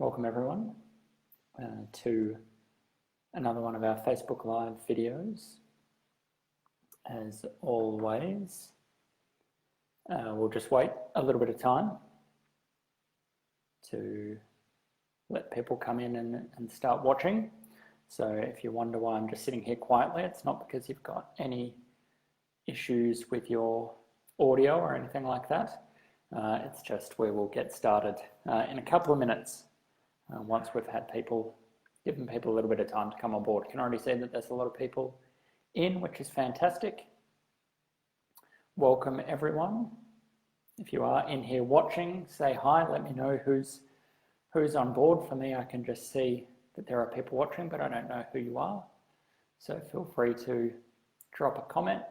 Welcome everyone to another one of our Facebook Live videos. As always, we'll just wait a little bit of time to let people come in and start watching. So if you wonder why I'm just sitting here quietly, it's not because you've got any issues with your audio or anything like that. It's just we will get started in a couple of minutes once we've had given people a little bit of time to come on board. You can already see that there's a lot of people in, which is fantastic. Welcome everyone. If you are in here watching, say hi, let me know who's on board. For me, I can just see that there are people watching, but I don't know who you are. So feel free to drop a comment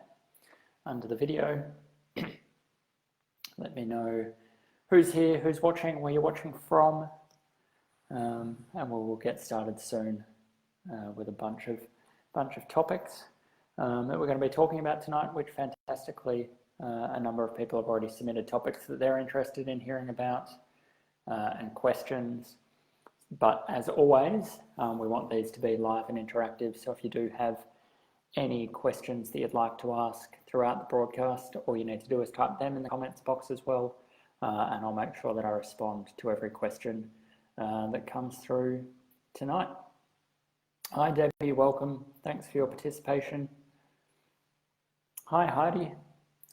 under the video. Let me know who's here, who's watching, where you're watching from, and we'll get started soon with a bunch of topics that we're going to be talking about tonight, which fantastically a number of people have already submitted topics that they're interested in hearing about and questions. But as always, we want these to be live and interactive. So if you do have any questions that you'd like to ask throughout the broadcast, all you need to do is type them in the comments box as well, and I'll make sure that I respond to every question that comes through tonight. Hi Debbie, welcome. Thanks for your participation. Hi Heidi.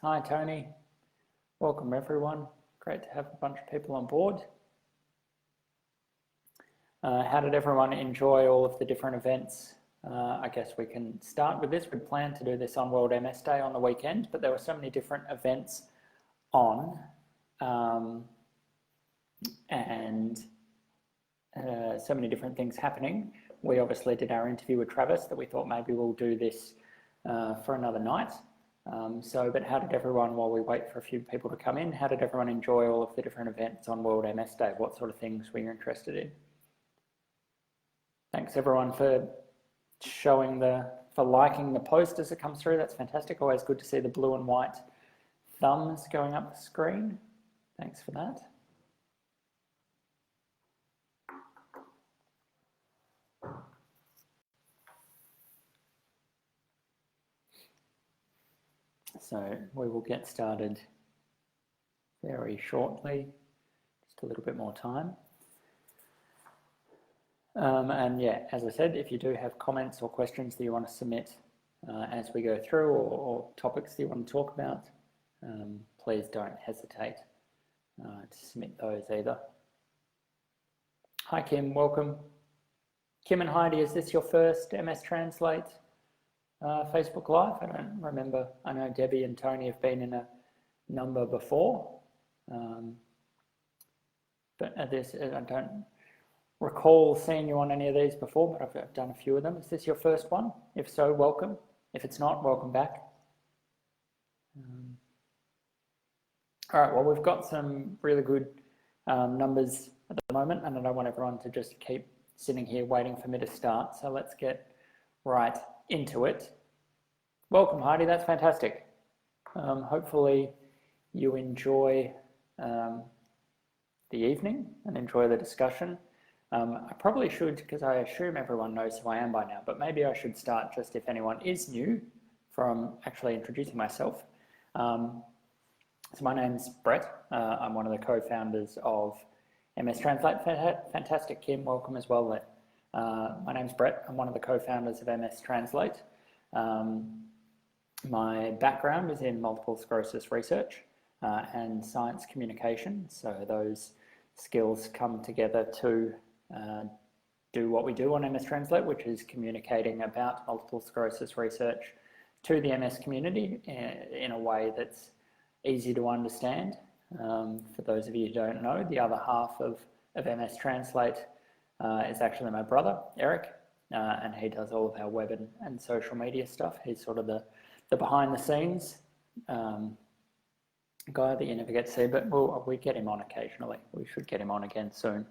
Hi Tony. Welcome everyone. Great to have a bunch of people on board. How did everyone enjoy all of the different events? I guess we can start with this. We'd planned to do this on World MS Day on the weekend, but there were so many different events on and so many different things happening. We obviously did our interview with Travis that we thought maybe we'll do this for another night. But how did everyone, while we wait for a few people to come in, how did everyone enjoy all of the different events on World MS Day? What sort of things were you interested in? Thanks everyone for liking the post as it comes through. That's fantastic. Always good to see the blue and white thumbs going up the screen. Thanks for that. So we will get started very shortly, just a little bit more time. And yeah, as I said, if you do have comments or questions that you want to submit as we go through, or topics that you want to talk about, please don't hesitate to submit those either. Hi Kim, welcome. Kim and Heidi, is this your first MStranslate Facebook Live? I don't remember. I know Debbie and Tony have been in a number before, but I don't recall seeing you on any of these before, but I've done a few of them. Is this your first one? If so, welcome. If it's not, welcome back. All right, well, we've got some really good numbers at the moment, and I don't want everyone to just keep sitting here waiting for me to start. So let's get right into it. Welcome, Heidi. That's fantastic. Hopefully you enjoy the evening and enjoy the discussion. I probably should, because I assume everyone knows who I am by now, but maybe I should start just if anyone is new from actually introducing myself. So my name's Brett. I'm one of the co-founders of MStranslate. Fantastic, Kim. Welcome as well. My name's Brett. I'm one of the co-founders of MStranslate. My background is in multiple sclerosis research and science communication. So those skills come together to do what we do on MStranslate, which is communicating about multiple sclerosis research to the MS community in a way that's easy to understand. For those of you who don't know, the other half of MStranslate is actually my brother, Eric, and he does all of our web and social media stuff. He's sort of the behind the scenes guy that you never get to see, but we get him on occasionally. We should get him on again soon.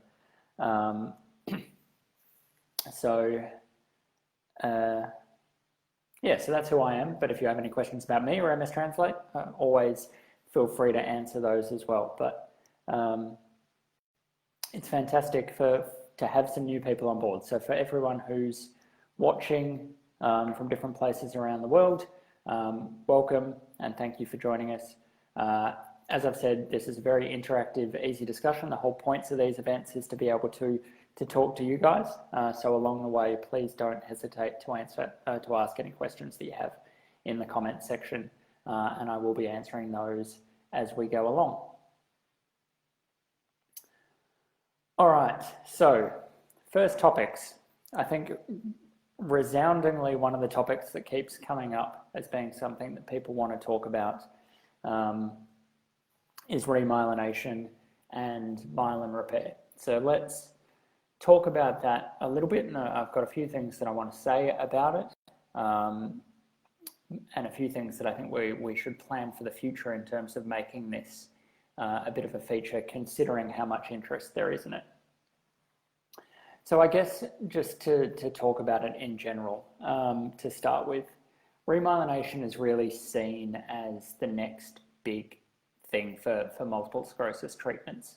Yeah, so that's who I am. But if you have any questions about me or MStranslate, always feel free to answer those as well. But it's fantastic for have some new people on board. So for everyone who's watching from different places around the world, welcome and thank you for joining us. As I've said, this is a very interactive, easy discussion. The whole points of these events is to be able to talk to you guys. So along the way, please don't hesitate to ask any questions that you have in the comments section, and I will be answering those as we go along. All right, so first topics. I think resoundingly one of the topics that keeps coming up as being something that people want to talk about is remyelination and myelin repair. So let's talk about that a little bit, and I've got a few things that I want to say about it, and a few things that I think we should plan for the future in terms of making this a bit of a feature, considering how much interest there is in it. So I guess just to talk about it in general, to start with, remyelination is really seen as the next big thing for multiple sclerosis treatments.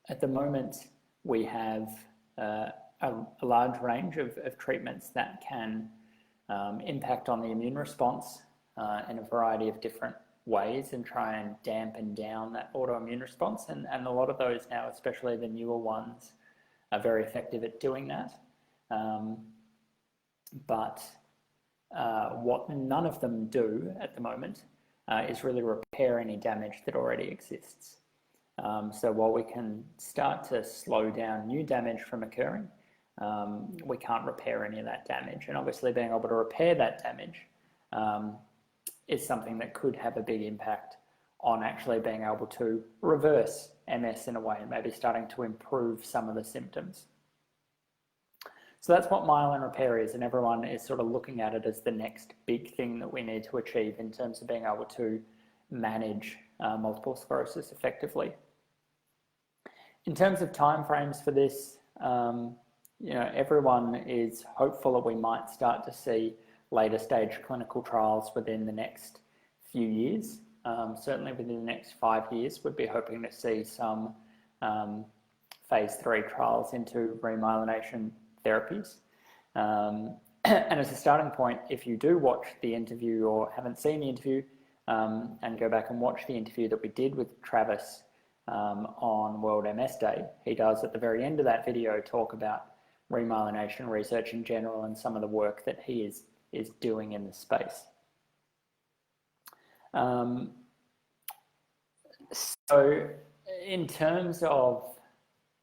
At the moment, we have a large range of treatments that can impact on the immune response in a variety of different ways and try and dampen down that autoimmune response. And a lot of those now, especially the newer ones, are very effective at doing that. But what none of them do at the moment is really repair any damage that already exists. So while we can start to slow down new damage from occurring, we can't repair any of that damage. And obviously being able to repair that damage is something that could have a big impact on actually being able to reverse MS in a way and maybe starting to improve some of the symptoms. So that's what myelin repair is, and everyone is sort of looking at it as the next big thing that we need to achieve in terms of being able to manage multiple sclerosis effectively. In terms of timeframes for this, everyone is hopeful that we might start to see later stage clinical trials within the next few years. Certainly within the next 5 years, we'd be hoping to see some phase 3 trials into remyelination therapies. And as a starting point, if you do watch the interview or haven't seen the interview, and go back and watch the interview that we did with Travis on World MS Day, he does at the very end of that video talk about remyelination research in general and some of the work that he is doing in the space. So in terms of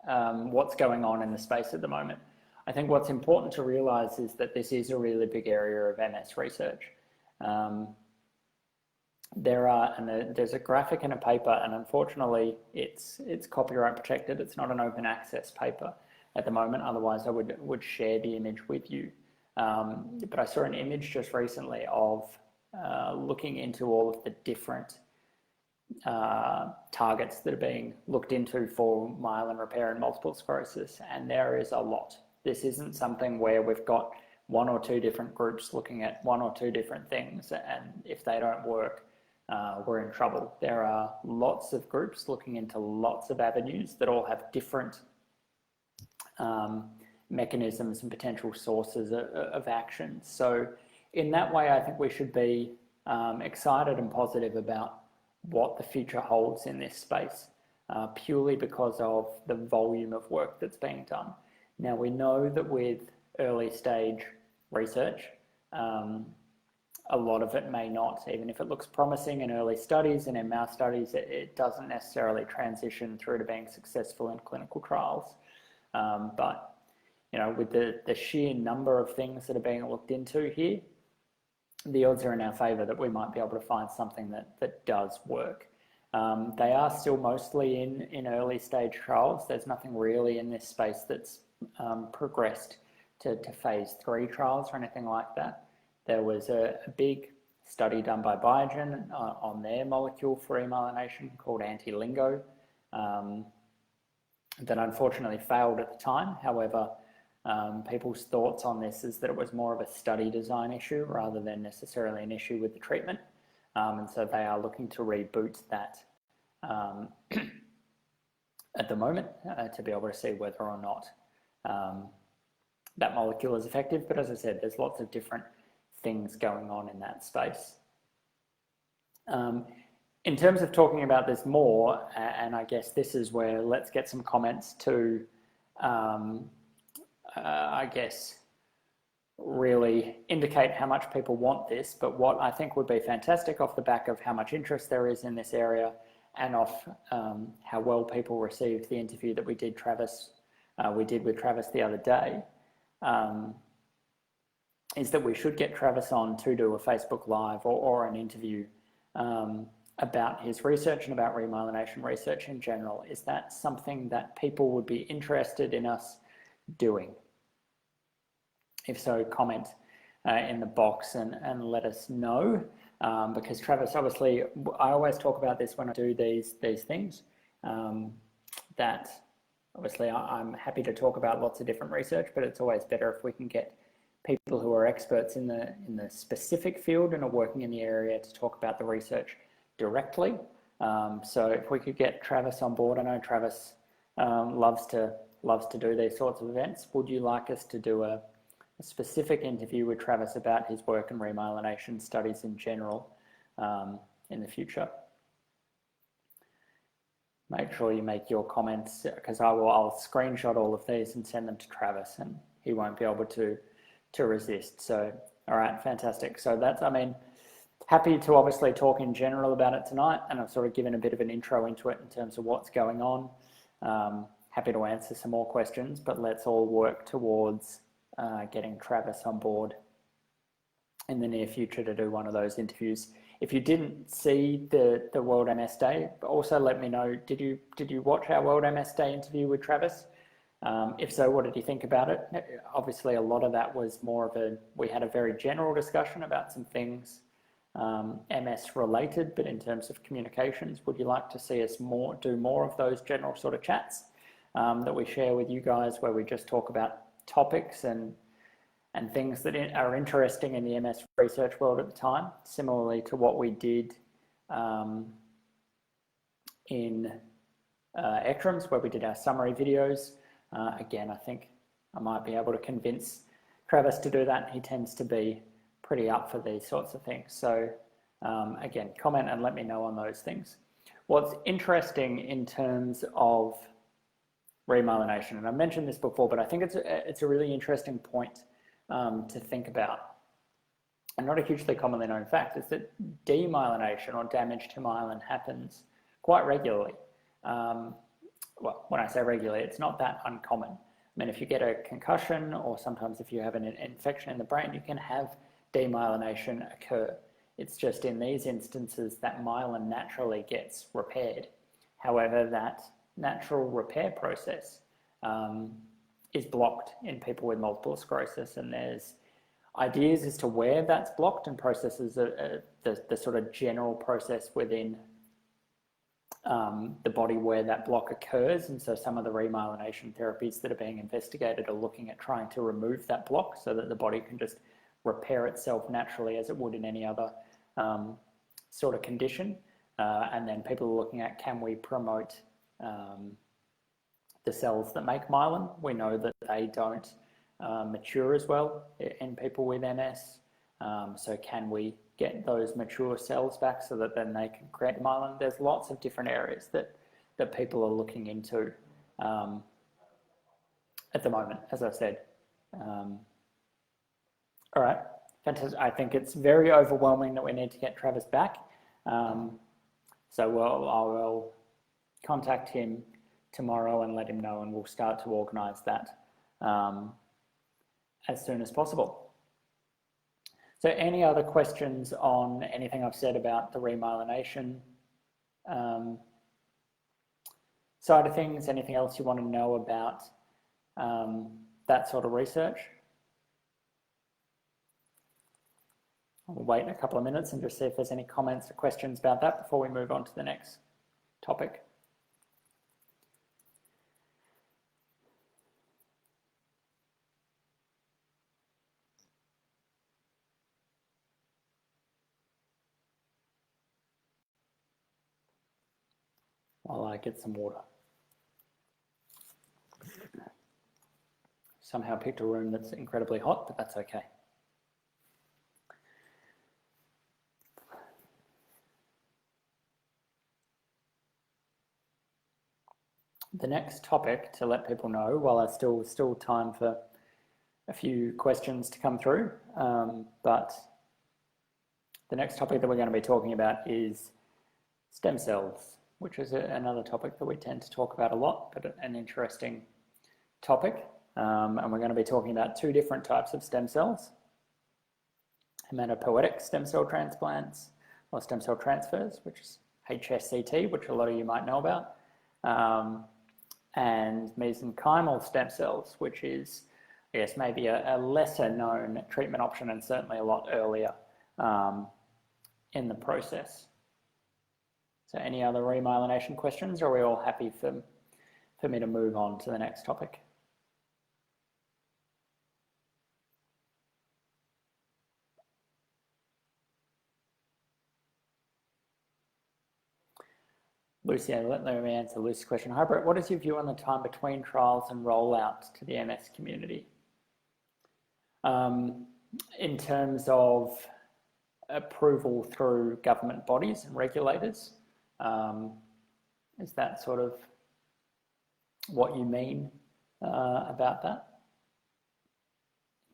what's going on in the space at the moment, I think what's important to realize is that this is a really big area of MS research. There's a graphic in a paper, and unfortunately it's copyright protected. It's not an open access paper at the moment, otherwise I would share the image with you. But I saw an image just recently of looking into all of the different targets that are being looked into for myelin repair and multiple sclerosis, and there is a lot. This isn't something where we've got 1 or 2 different groups looking at 1 or 2 different things, and if they don't work, we're in trouble. There are lots of groups looking into lots of avenues that all have different mechanisms and potential sources of action. So in that way, I think we should be excited and positive about what the future holds in this space, purely because of the volume of work that's being done. Now, we know that with early stage research, a lot of it may not, even if it looks promising in early studies and in mouse studies, it doesn't necessarily transition through to being successful in clinical trials. But with the sheer number of things that are being looked into here, the odds are in our favour that we might be able to find something that does work. They are still mostly in early stage trials. There's nothing really in this space that's progressed to phase 3 trials or anything like that. There was a big study done by Biotin on their molecule for remyelination called anti-lingo that unfortunately failed at the time. However, people's thoughts on this is that it was more of a study design issue rather than necessarily an issue with the treatment. And so they are looking to reboot that at the moment to be able to see whether or not that molecule is effective. But as I said, there's lots of different things going on in that space. In terms of talking about this more, and I guess this is where let's get some comments to, I guess, really indicate how much people want this, but what I think would be fantastic off the back of how much interest there is in this area and off how well people received the interview that we did with Travis the other day, is that we should get Travis on to do a Facebook Live or an interview about his research and about remyelination research in general. Is that something that people would be interested in us doing? If so, comment in the box and let us know, because Travis, obviously, I always talk about this when I do these things, that obviously I'm happy to talk about lots of different research, but it's always better if we can get people who are experts in the specific field and are working in the area to talk about the research directly. So if we could get Travis on board, I know Travis loves to do these sorts of events. Would you like us to do a specific interview with Travis about his work in remyelination studies in general in the future? Make sure you make your comments, because I'll screenshot all of these and send them to Travis, and he won't be able to resist. So, all right, fantastic. So that's, I mean, happy to obviously talk in general about it tonight, and I've sort of given a bit of an intro into it in terms of what's going on. Happy to answer some more questions, but let's all work towards getting Travis on board in the near future to do one of those interviews. If you didn't see the World MS Day, also let me know, did you watch our World MS Day interview with Travis? If so, what did you think about it? Obviously, a lot of that was more of we had a very general discussion about some things MS related, but in terms of communications, would you like to see us do more of those general sort of chats that we share with you guys, where we just talk about topics and things that are interesting in the MS research world at the time, similarly to what we did in ECTRIMS, where we did our summary videos. Again, I think I might be able to convince Travis to do that. He tends to be pretty up for these sorts of things. So again, comment and let me know on those things. What's interesting in terms of remyelination, and I mentioned this before, but I think it's a really interesting point to think about, and not a hugely commonly known fact, is that demyelination or damage to myelin happens quite regularly. Well, when I say regularly, it's not that uncommon. I mean, if you get a concussion, or sometimes if you have an infection in the brain, you can have demyelination occur. It's just in these instances that myelin naturally gets repaired. However, that natural repair process is blocked in people with multiple sclerosis, and there's ideas as to where that's blocked, and processes the sort of general process within the body where that block occurs. And so some of the remyelination therapies that are being investigated are looking at trying to remove that block so that the body can just repair itself naturally as it would in any other sort of condition. And then people are looking at, can we promote the cells that make myelin? We know that they don't mature as well in people with MS. So can we get those mature cells back so that then they can create myelin? There's lots of different areas that people are looking into at the moment, as I said. All right, fantastic. I think it's very overwhelming that we need to get Travis back. So I will contact him tomorrow and let him know, and we'll start to organise that as soon as possible. So any other questions on anything I've said about the remyelination side of things? Anything else you want to know about that sort of research? I'll wait a couple of minutes and just see if there's any comments or questions about that before we move on to the next topic. While I get some water. somehow picked a room that's incredibly hot, but that's okay. The next topic, to let people know, while there's still time for a few questions to come through, but the next topic that we're going to be talking about is stem cells, which is another topic that we tend to talk about a lot, but an interesting topic. And we're going to be talking about two different types of stem cells: hematopoietic stem cell transplants or stem cell transfers, which is HSCT, which a lot of you might know about, and mesenchymal stem cells, which is, I guess, maybe a lesser known treatment option and certainly a lot earlier in the process. So any other remyelination questions, or are we all happy for me to move on to the next topic? Lucy, let me answer Lucy's question. Hi Brett, what is your view on the time between trials and rollout to the MS community? In terms of approval through government bodies and regulators, is that sort of what you mean about that?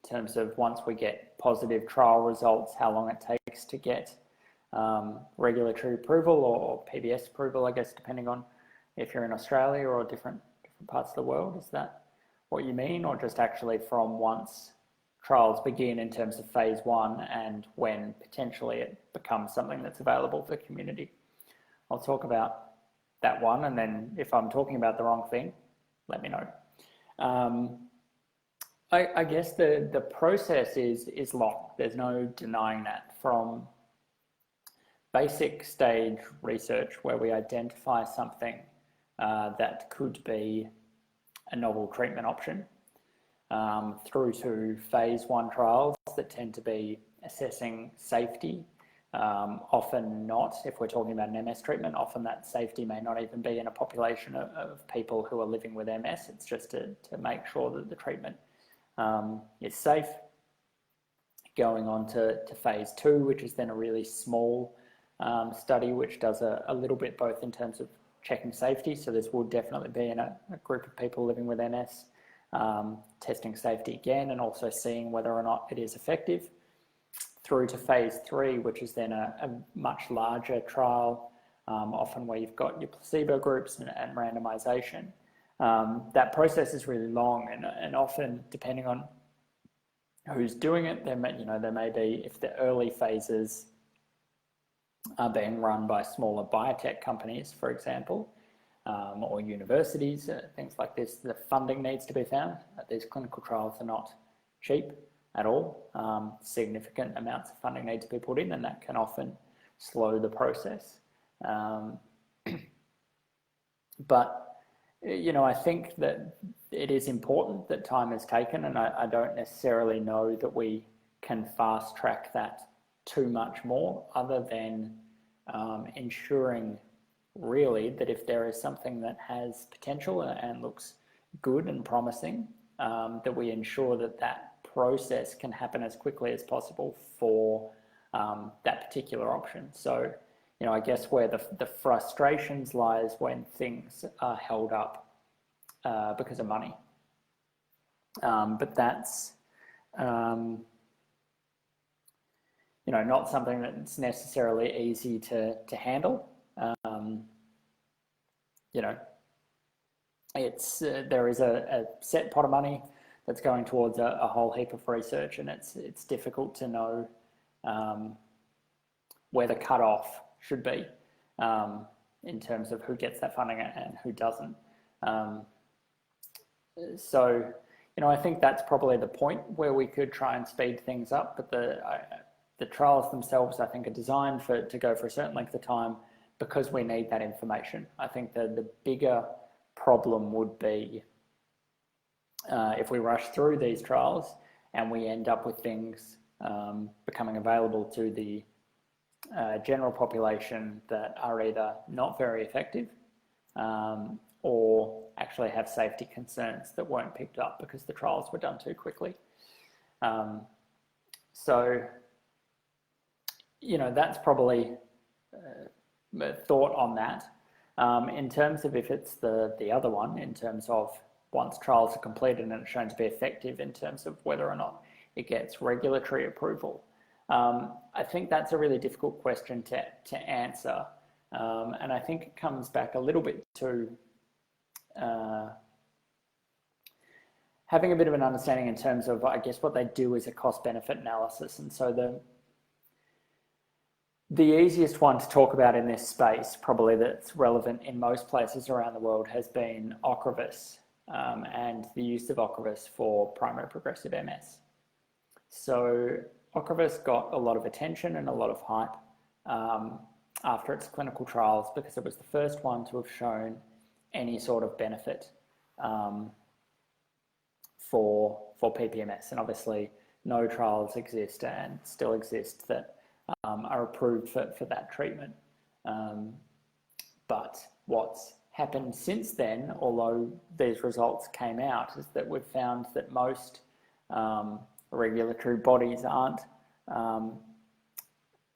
In terms of once we get positive trial results, how long it takes to get regulatory approval or PBS approval, I guess, depending on if you're in Australia or different parts of the world. Is that what you mean, or just actually from once trials begin in terms of phase 1 and when potentially it becomes something that's available for the community? I'll talk about that one, and then if I'm talking about the wrong thing, let me know. I guess the process is long. There's no denying that. From basic stage research where we identify something that could be a novel treatment option, through to phase 1 trials that tend to be assessing safety. Often not, if we're talking about an MS treatment, often that safety may not even be in a population of people who are living with MS. It's just to make sure that the treatment is safe. Going on to phase 2, which is then a really small study, which does a little bit both in terms of checking safety. So this will definitely be in a group of people living with MS, testing safety again, and also seeing whether or not it is effective, through to phase 3, which is then a much larger trial, often where you've got your placebo groups and randomization. That process is really long, and often, depending on who's doing it, there may be, if the early phases are being run by smaller biotech companies, for example, or universities, things like this, the funding needs to be found. These clinical trials are not cheap at all. Significant amounts of funding need to be put in, and that can often slow the process. But, I think that it is important that time is taken, and I don't necessarily know that we can fast track that too much more, other than ensuring really that if there is something that has potential and looks good and promising, that we ensure that process can happen as quickly as possible for that particular option. So, I guess where the frustrations lies when things are held up because of money. But that's not something that's necessarily easy to handle. There is a set pot of money that's going towards a whole heap of research, and it's difficult to know where the cutoff should be in terms of who gets that funding and who doesn't. So, I think that's probably the point where we could try and speed things up, but the trials themselves, I think, are designed to go for a certain length of time because we need that information. I think the bigger problem would be if we rush through these trials and we end up with things becoming available to the general population that are either not very effective or actually have safety concerns that weren't picked up because the trials were done too quickly. So, you know, that's probably a thought on that. In terms of if it's the other one, in terms of once trials are completed and it's shown to be effective in terms of whether or not it gets regulatory approval, I think that's a really difficult question to answer. And I think it comes back a little bit to having a bit of an understanding in terms of, I guess, what they do is a cost-benefit analysis. And so the easiest one to talk about in this space, probably that's relevant in most places around the world, has been Ocrevus and the use of Ocrevus for primary progressive MS. So Ocrevus got a lot of attention and a lot of hype after its clinical trials because it was the first one to have shown any sort of benefit for PPMS. And obviously no trials exist and still exist that are approved for that treatment. But what's happened since then, although these results came out, is that we've found that most regulatory bodies aren't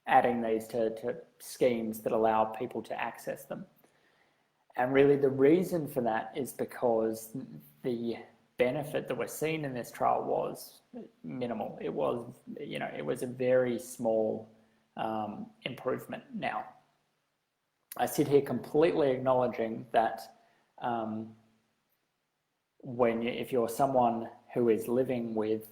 adding these to schemes that allow people to access them. And really the reason for that is because the benefit that was seen in this trial was minimal. It was, you know, it was a very small improvement. Now, I sit here completely acknowledging that if you're someone who is living with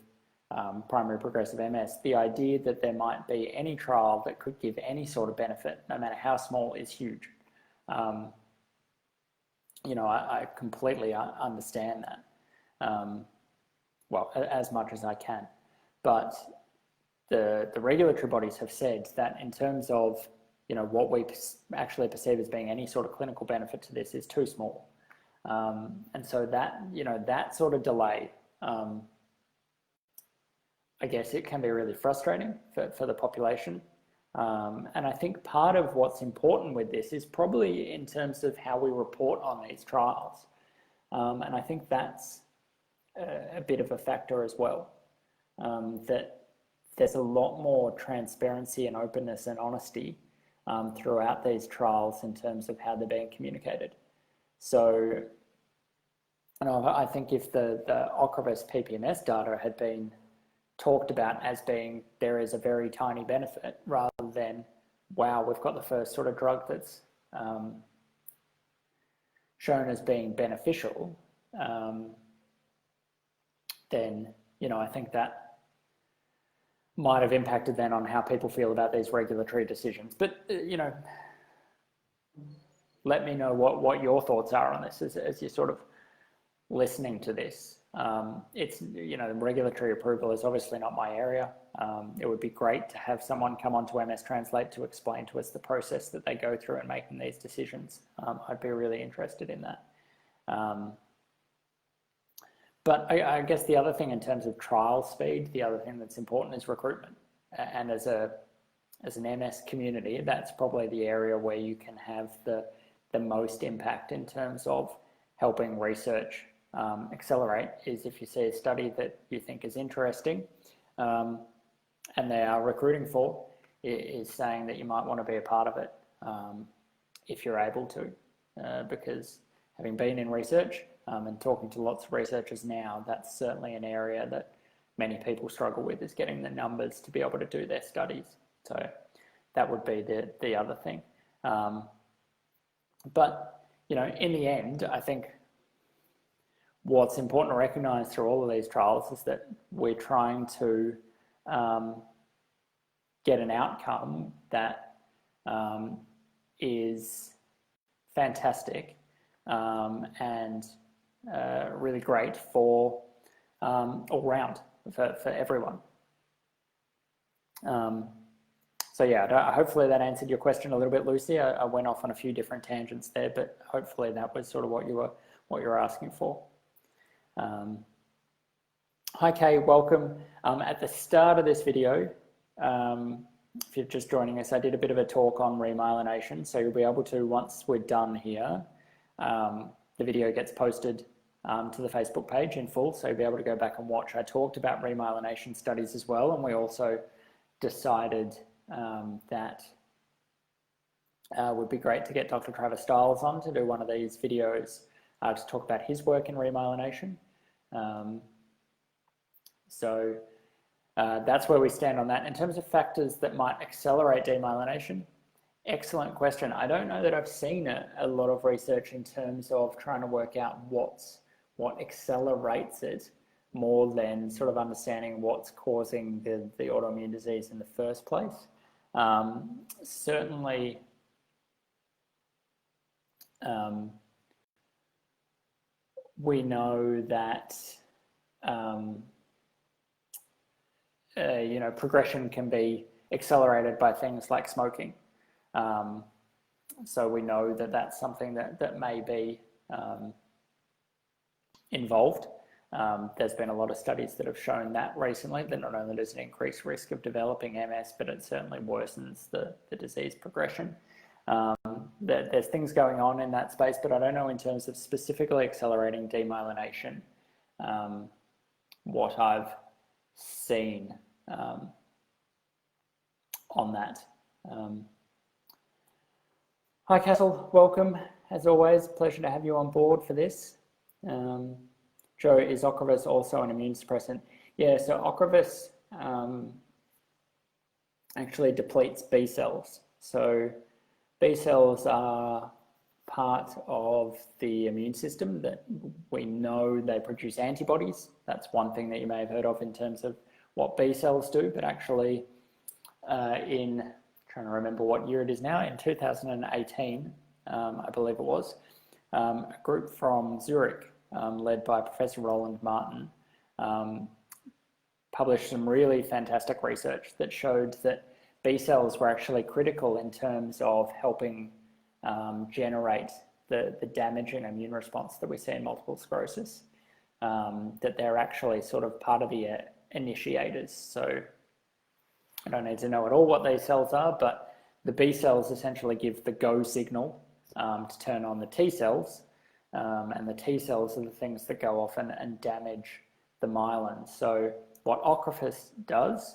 primary progressive MS, the idea that there might be any trial that could give any sort of benefit, no matter how small, is huge. You know, I completely understand that. Well, as much as I can. But the regulatory bodies have said that in terms of, you know, what we actually perceive as being any sort of clinical benefit to this is too small. And so that, you know, that sort of delay, I guess it can be really frustrating for the population. And I think part of what's important with this is probably in terms of how we report on these trials. And I think that's a bit of a factor as well, that there's a lot more transparency and openness and honesty throughout these trials in terms of how they're being communicated. So, you know, I think if the Ocrevus PPMS data had been talked about as being there is a very tiny benefit rather than, wow, we've got the first sort of drug that's shown as being beneficial, then, you know, I think that might have impacted then on how people feel about these regulatory decisions. But, you know, let me know what your thoughts are on this as you're sort of listening to this. It's, you know, regulatory approval is obviously not my area. It would be great to have someone come onto MStranslate to explain to us the process that they go through in making these decisions. I'd be really interested in that. But I guess the other thing in terms of trial speed, the other thing that's important is recruitment. And as an MS community, that's probably the area where you can have the most impact in terms of helping research accelerate, is if you see a study that you think is interesting and they are recruiting for, is saying that you might want to be a part of it if you're able to, because having been in research and talking to lots of researchers now, that's certainly an area that many people struggle with, is getting the numbers to be able to do their studies. So that would be the other thing. But, you know, in the end, I think what's important to recognize through all of these trials is that we're trying to get an outcome that is fantastic and really great for all round for everyone. So yeah, hopefully that answered your question a little bit, Lucy. I went off on a few different tangents there, but hopefully that was sort of what you were asking for. Hi Kay, welcome. At the start of this video, if you're just joining us, I did a bit of a talk on remyelination, so you'll be able to, once we're done here, the video gets posted to the Facebook page in full, so you'll be able to go back and watch. I talked about remyelination studies as well, and we also decided that would be great to get Dr. Travis Stiles on to do one of these videos to talk about his work in remyelination. So that's where we stand on that. In terms of factors that might accelerate demyelination, excellent question. I don't know that I've seen a lot of research in terms of trying to work out what accelerates it, more than sort of understanding what's causing the autoimmune disease in the first place. Certainly, we know that progression can be accelerated by things like smoking. So we know that that's something that may be involved. There's been a lot of studies that have shown that recently, that not only does it increase risk of developing MS, but it certainly worsens the disease progression. There's things going on in that space, but I don't know in terms of specifically accelerating demyelination what I've seen on that. Hi Castle, welcome. As always, pleasure to have you on board for this. Joe, is Ocrevus also an immune suppressant? Yeah, so Ocrevus actually depletes B cells. So B cells are part of the immune system that we know they produce antibodies. That's one thing that you may have heard of in terms of what B cells do, but actually trying to remember what year it is now, in 2018, I believe it was, a group from Zurich, led by Professor Roland Martin, published some really fantastic research that showed that B cells were actually critical in terms of helping generate the damaging immune response that we see in multiple sclerosis, that they're actually sort of part of the initiators. So I don't need to know at all what these cells are, but the B cells essentially give the go signal to turn on the T cells, and the T cells are the things that go off and damage the myelin. So what Ocrevus does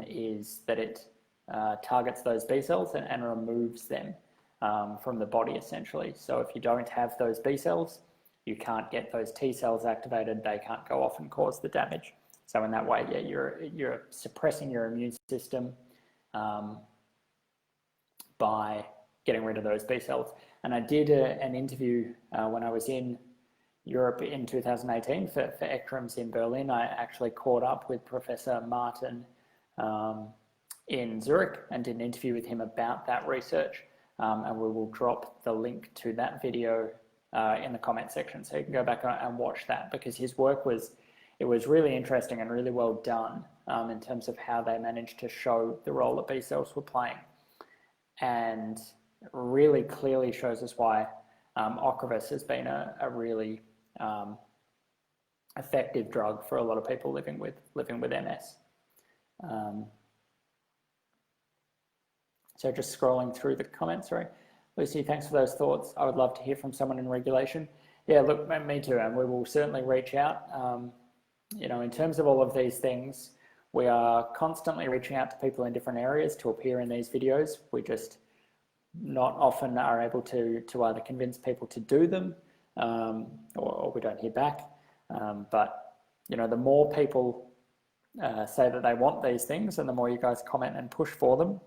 is that it targets those B cells and removes them from the body essentially. So if you don't have those B cells, you can't get those T cells activated, they can't go off and cause the damage. So in that way, yeah, you're suppressing your immune system by getting rid of those B cells. And I did an interview when I was in Europe in 2018 for ECTRIMS in Berlin. I actually caught up with Professor Martin in Zurich and did an interview with him about that research. And we will drop the link to that video in the comment section, so you can go back and watch that, because his work was really interesting and really well done in terms of how they managed to show the role that B cells were playing, and really clearly shows us why Ocrevus has been a really effective drug for a lot of people living with MS. So just scrolling through the comments, sorry. Lucy, thanks for those thoughts. I would love to hear from someone in regulation. Yeah, look, me too, and we will certainly reach out. In terms of all of these things, we are constantly reaching out to people in different areas to appear in these videos. We just not often are able to either convince people to do them or we don't hear back. But the more people say that they want these things, and the more you guys comment and push for them,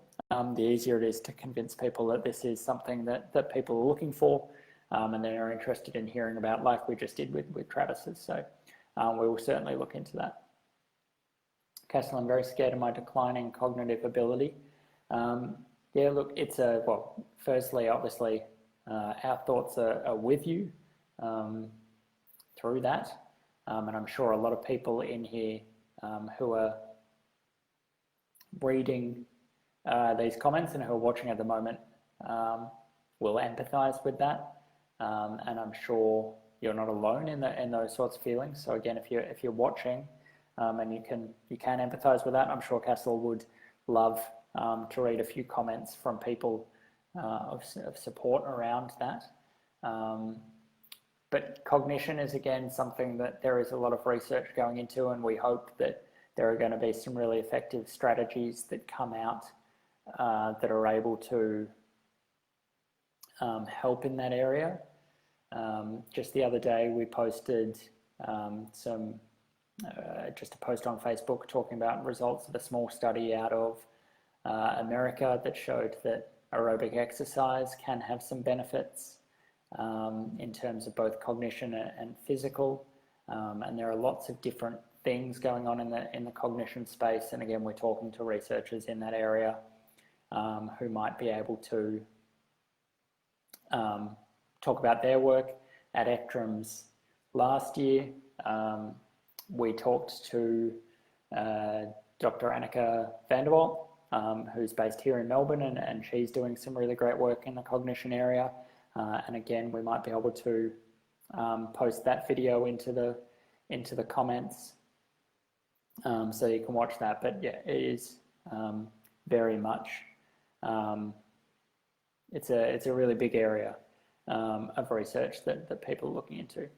the easier it is to convince people that this is something that people are looking for and they're interested in hearing about, like we just did with Travis's. So we will certainly look into that. Castle, I'm very scared of my declining cognitive ability. Yeah, look, it's firstly, obviously, our thoughts are with you through that. And I'm sure a lot of people in here who are reading these comments and who are watching at the moment will empathize with that. And I'm sure you're not alone in those sorts of feelings. So again, if you're watching and you can empathize with that, I'm sure Castle would love to read a few comments from people of support around that. But cognition is, again, something that there is a lot of research going into, and we hope that there are going to be some really effective strategies that come out that are able to help in that area. Just the other day, we posted just a post on Facebook talking about results of a small study out of America that showed that aerobic exercise can have some benefits in terms of both cognition and physical. And there are lots of different things going on in the cognition space. And again, we're talking to researchers in that area who might be able to talk about their work. At ECTRIMS last year, we talked to Dr. Annika van der Walt, who's based here in Melbourne, and she's doing some really great work in the cognition area. And again, we might be able to post that video into the comments so you can watch that. But yeah, it is very much, it's a really big area of research that people are looking into.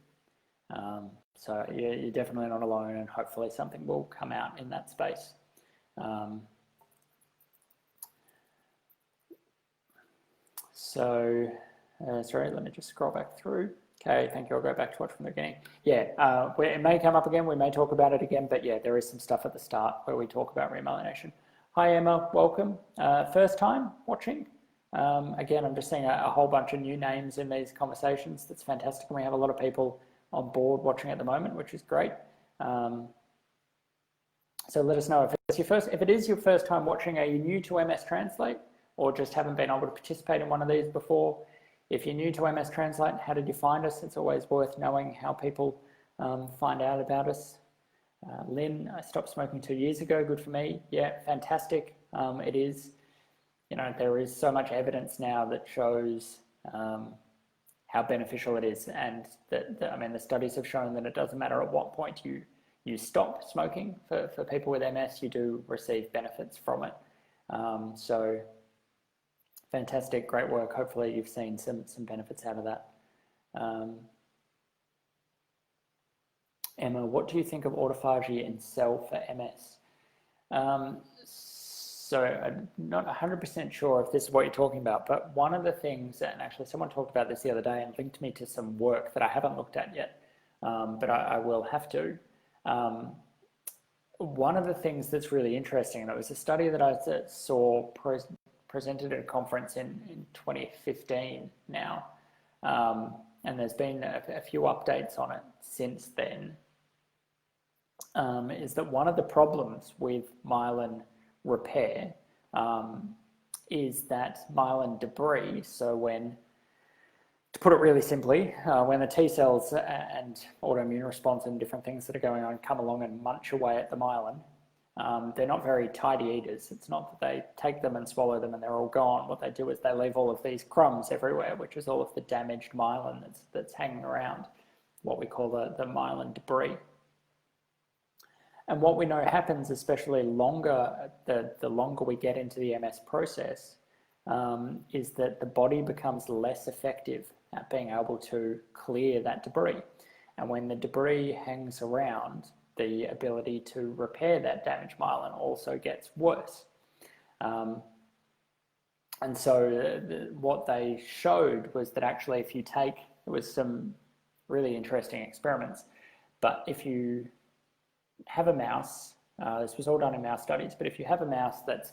So yeah, you're definitely not alone, and hopefully something will come out in that space. Sorry, let me just scroll back through. Okay, thank you. I'll go back to watch from the beginning. Yeah, it may come up again. We may talk about it again, but yeah, there is some stuff at the start where we talk about remyelination. Hi, Emma. Welcome. First time watching. Again, I'm just seeing a whole bunch of new names in these conversations. That's fantastic. And we have a lot of people on board watching at the moment, which is great. So let us know if it's your first. If it is your first time watching, are you new to MStranslate or just haven't been able to participate in one of these before? If you're new to MStranslate, how did you find us? It's always worth knowing how people find out about us. Lynn, I stopped smoking 2 years ago. Good for me. Yeah, fantastic. It is. You know, there is so much evidence now that shows how beneficial it is, and I mean, the studies have shown that it doesn't matter at what point you stop smoking. For people with MS, you do receive benefits from it. So fantastic, great work. Hopefully you've seen some benefits out of that. Emma, what do you think of autophagy in cell for MS? So I'm not 100% sure if this is what you're talking about, but one of the things, and actually someone talked about this the other day and linked me to some work that I haven't looked at yet, but I will have to. One of the things that's really interesting, and it was a study that I saw presented at a conference in 2015 now, and there's been a few updates on it since then, is that one of the problems with myelin repair is that myelin debris, so to put it really simply, when the T cells and autoimmune response and different things that are going on come along and munch away at the myelin, they're not very tidy eaters. It's not that they take them and swallow them and they're all gone. What they do is they leave all of these crumbs everywhere, which is all of the damaged myelin that's hanging around, what we call the myelin debris. And what we know happens, especially the longer we get into the MS process, is that the body becomes less effective at being able to clear that debris. And when the debris hangs around, the ability to repair that damaged myelin also gets worse. And so what they showed was that actually if you take, it was some really interesting experiments, but if you have a mouse, this was all done in mouse studies, but if you have a mouse that's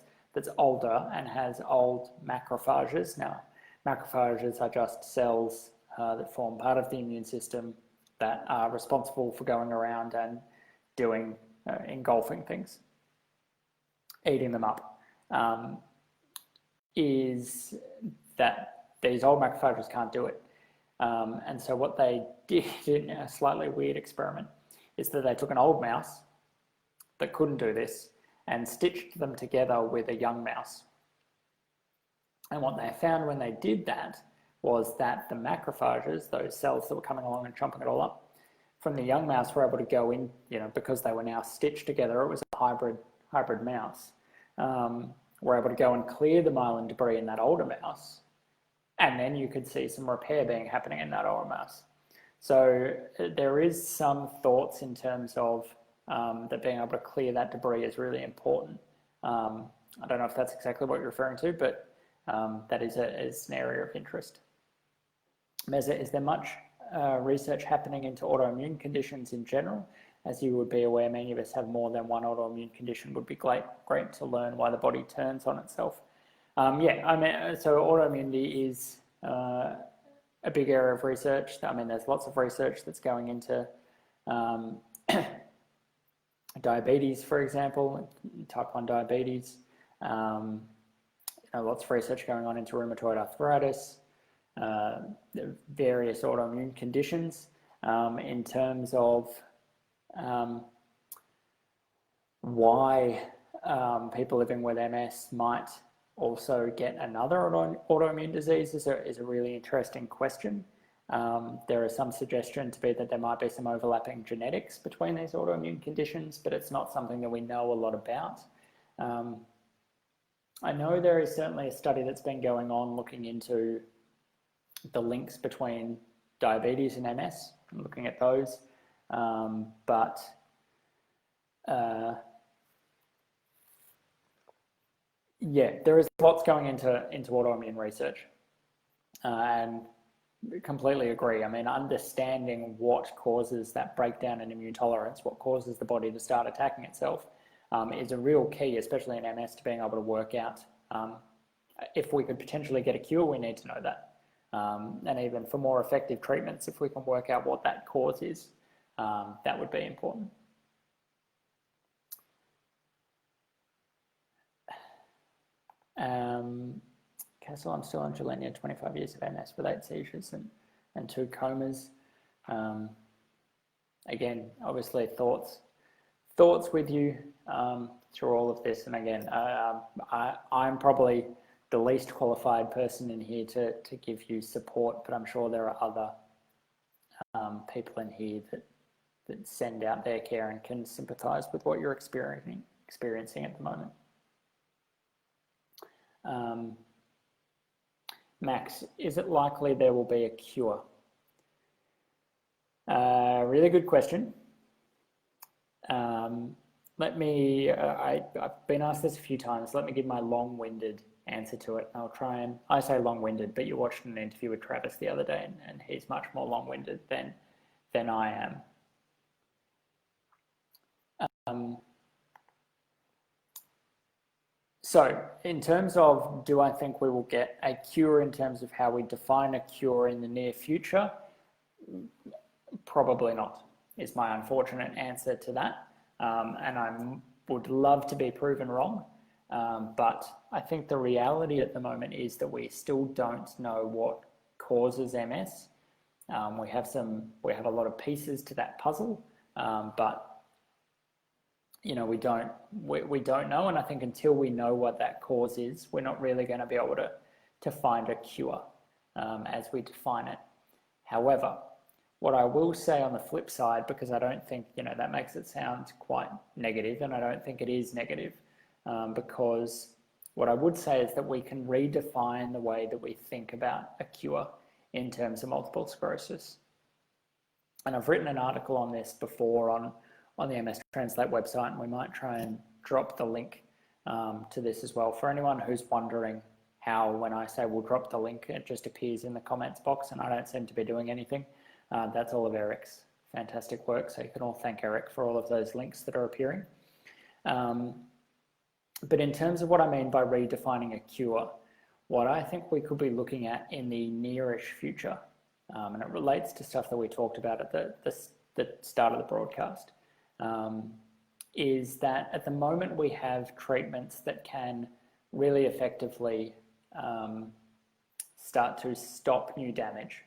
older and has old macrophages, now macrophages are just cells that form part of the immune system that are responsible for going around and doing engulfing things, eating them up, is that these old macrophages can't do it. And so what they did in a slightly weird experiment is that they took an old mouse that couldn't do this and stitched them together with a young mouse. And what they found when they did that was that the macrophages, those cells that were coming along and chomping it all up, from the young mouse were able to go in, because they were now stitched together, it was a hybrid mouse, were able to go and clear the myelin debris in that older mouse, and then you could see some repair happening in that older mouse. So there is some thoughts in terms of that being able to clear that debris is really important. I don't know if that's exactly what you're referring to, but that is an area of interest. Meza, is there much research happening into autoimmune conditions in general? As you would be aware, many of us have more than one autoimmune condition. Would be great to learn why the body turns on itself. Yeah, I mean, so autoimmunity is a big area of research. I mean, there's lots of research that's going into diabetes, for example, type 1 diabetes. Lots of research going on into rheumatoid arthritis, various autoimmune conditions. In terms of why people living with MS might also get another autoimmune disease is a really interesting question. There is some suggestion to be that there might be some overlapping genetics between these autoimmune conditions, but it's not something that we know a lot about. I know there is certainly a study that's been going on looking into the links between diabetes and MS, looking at those, but yeah, there is lots going into autoimmune research, and completely agree. I mean, understanding what causes that breakdown in immune tolerance, what causes the body to start attacking itself, is a real key, especially in MS, to being able to work out if we could potentially get a cure. We need to know that, and even for more effective treatments, if we can work out what that cause is, that would be important. Castle, I'm still on Gilenya, 25 years of MS with 8 seizures and 2 comas. Again, obviously thoughts with you through all of this. And again, I'm probably the least qualified person in here to give you support, but I'm sure there are other people in here that send out their care and can sympathise with what you're experiencing at the moment. Max, is it likely there will be a cure? Really good question. I've been asked this a few times. Let me give my long-winded answer to it. I'll try and, I say long-winded, but you watched an interview with Travis the other day, and he's much more long-winded than I am. So in terms of, do I think we will get a cure in terms of how we define a cure in the near future? Probably not, is my unfortunate answer to that. And I would love to be proven wrong. But I think the reality at the moment is that we still don't know what causes MS. We have a lot of pieces to that puzzle, but we don't know, and I think until we know what that cause is, we're not really going to be able to find a cure as we define it. However, what I will say on the flip side, because I don't think, that makes it sound quite negative, and I don't think it is negative, because what I would say is that we can redefine the way that we think about a cure in terms of multiple sclerosis. And I've written an article on this before on the MStranslate website, and we might try and drop the link to this as well. For anyone who's wondering how, when I say we'll drop the link, it just appears in the comments box and I don't seem to be doing anything. That's all of Eric's fantastic work, so you can all thank Eric for all of those links that are appearing. But in terms of what I mean by redefining a cure, what I think we could be looking at in the nearish future, and it relates to stuff that we talked about at the start of the broadcast, is that at the moment we have treatments that can really effectively start to stop new damage.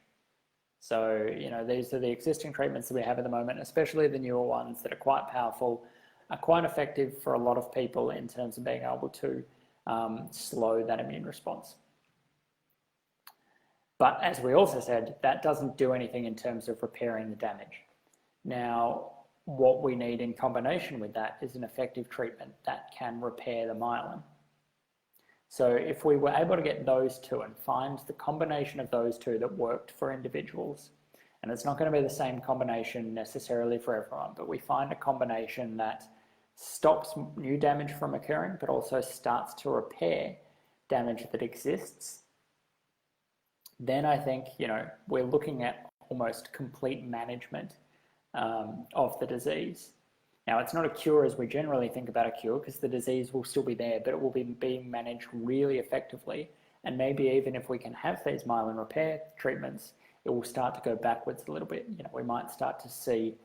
So, these are the existing treatments that we have at the moment, especially the newer ones that are quite powerful, are quite effective for a lot of people in terms of being able to slow that immune response. But as we also said, that doesn't do anything in terms of repairing the damage. Now, what we need in combination with that is an effective treatment that can repair the myelin. So if we were able to get those two and find the combination of those two that worked for individuals, And it's not going to be the same combination necessarily for everyone, but we find a combination that stops new damage from occurring, but also starts to repair damage that exists, then I think, you know, we're looking at almost complete management of the disease. Now, it's not a cure as we generally think about a cure, because the disease will still be there, but it will be being managed really effectively. And maybe even if we can have these myelin repair treatments, it will start to go backwards a little bit. You know, we might start to see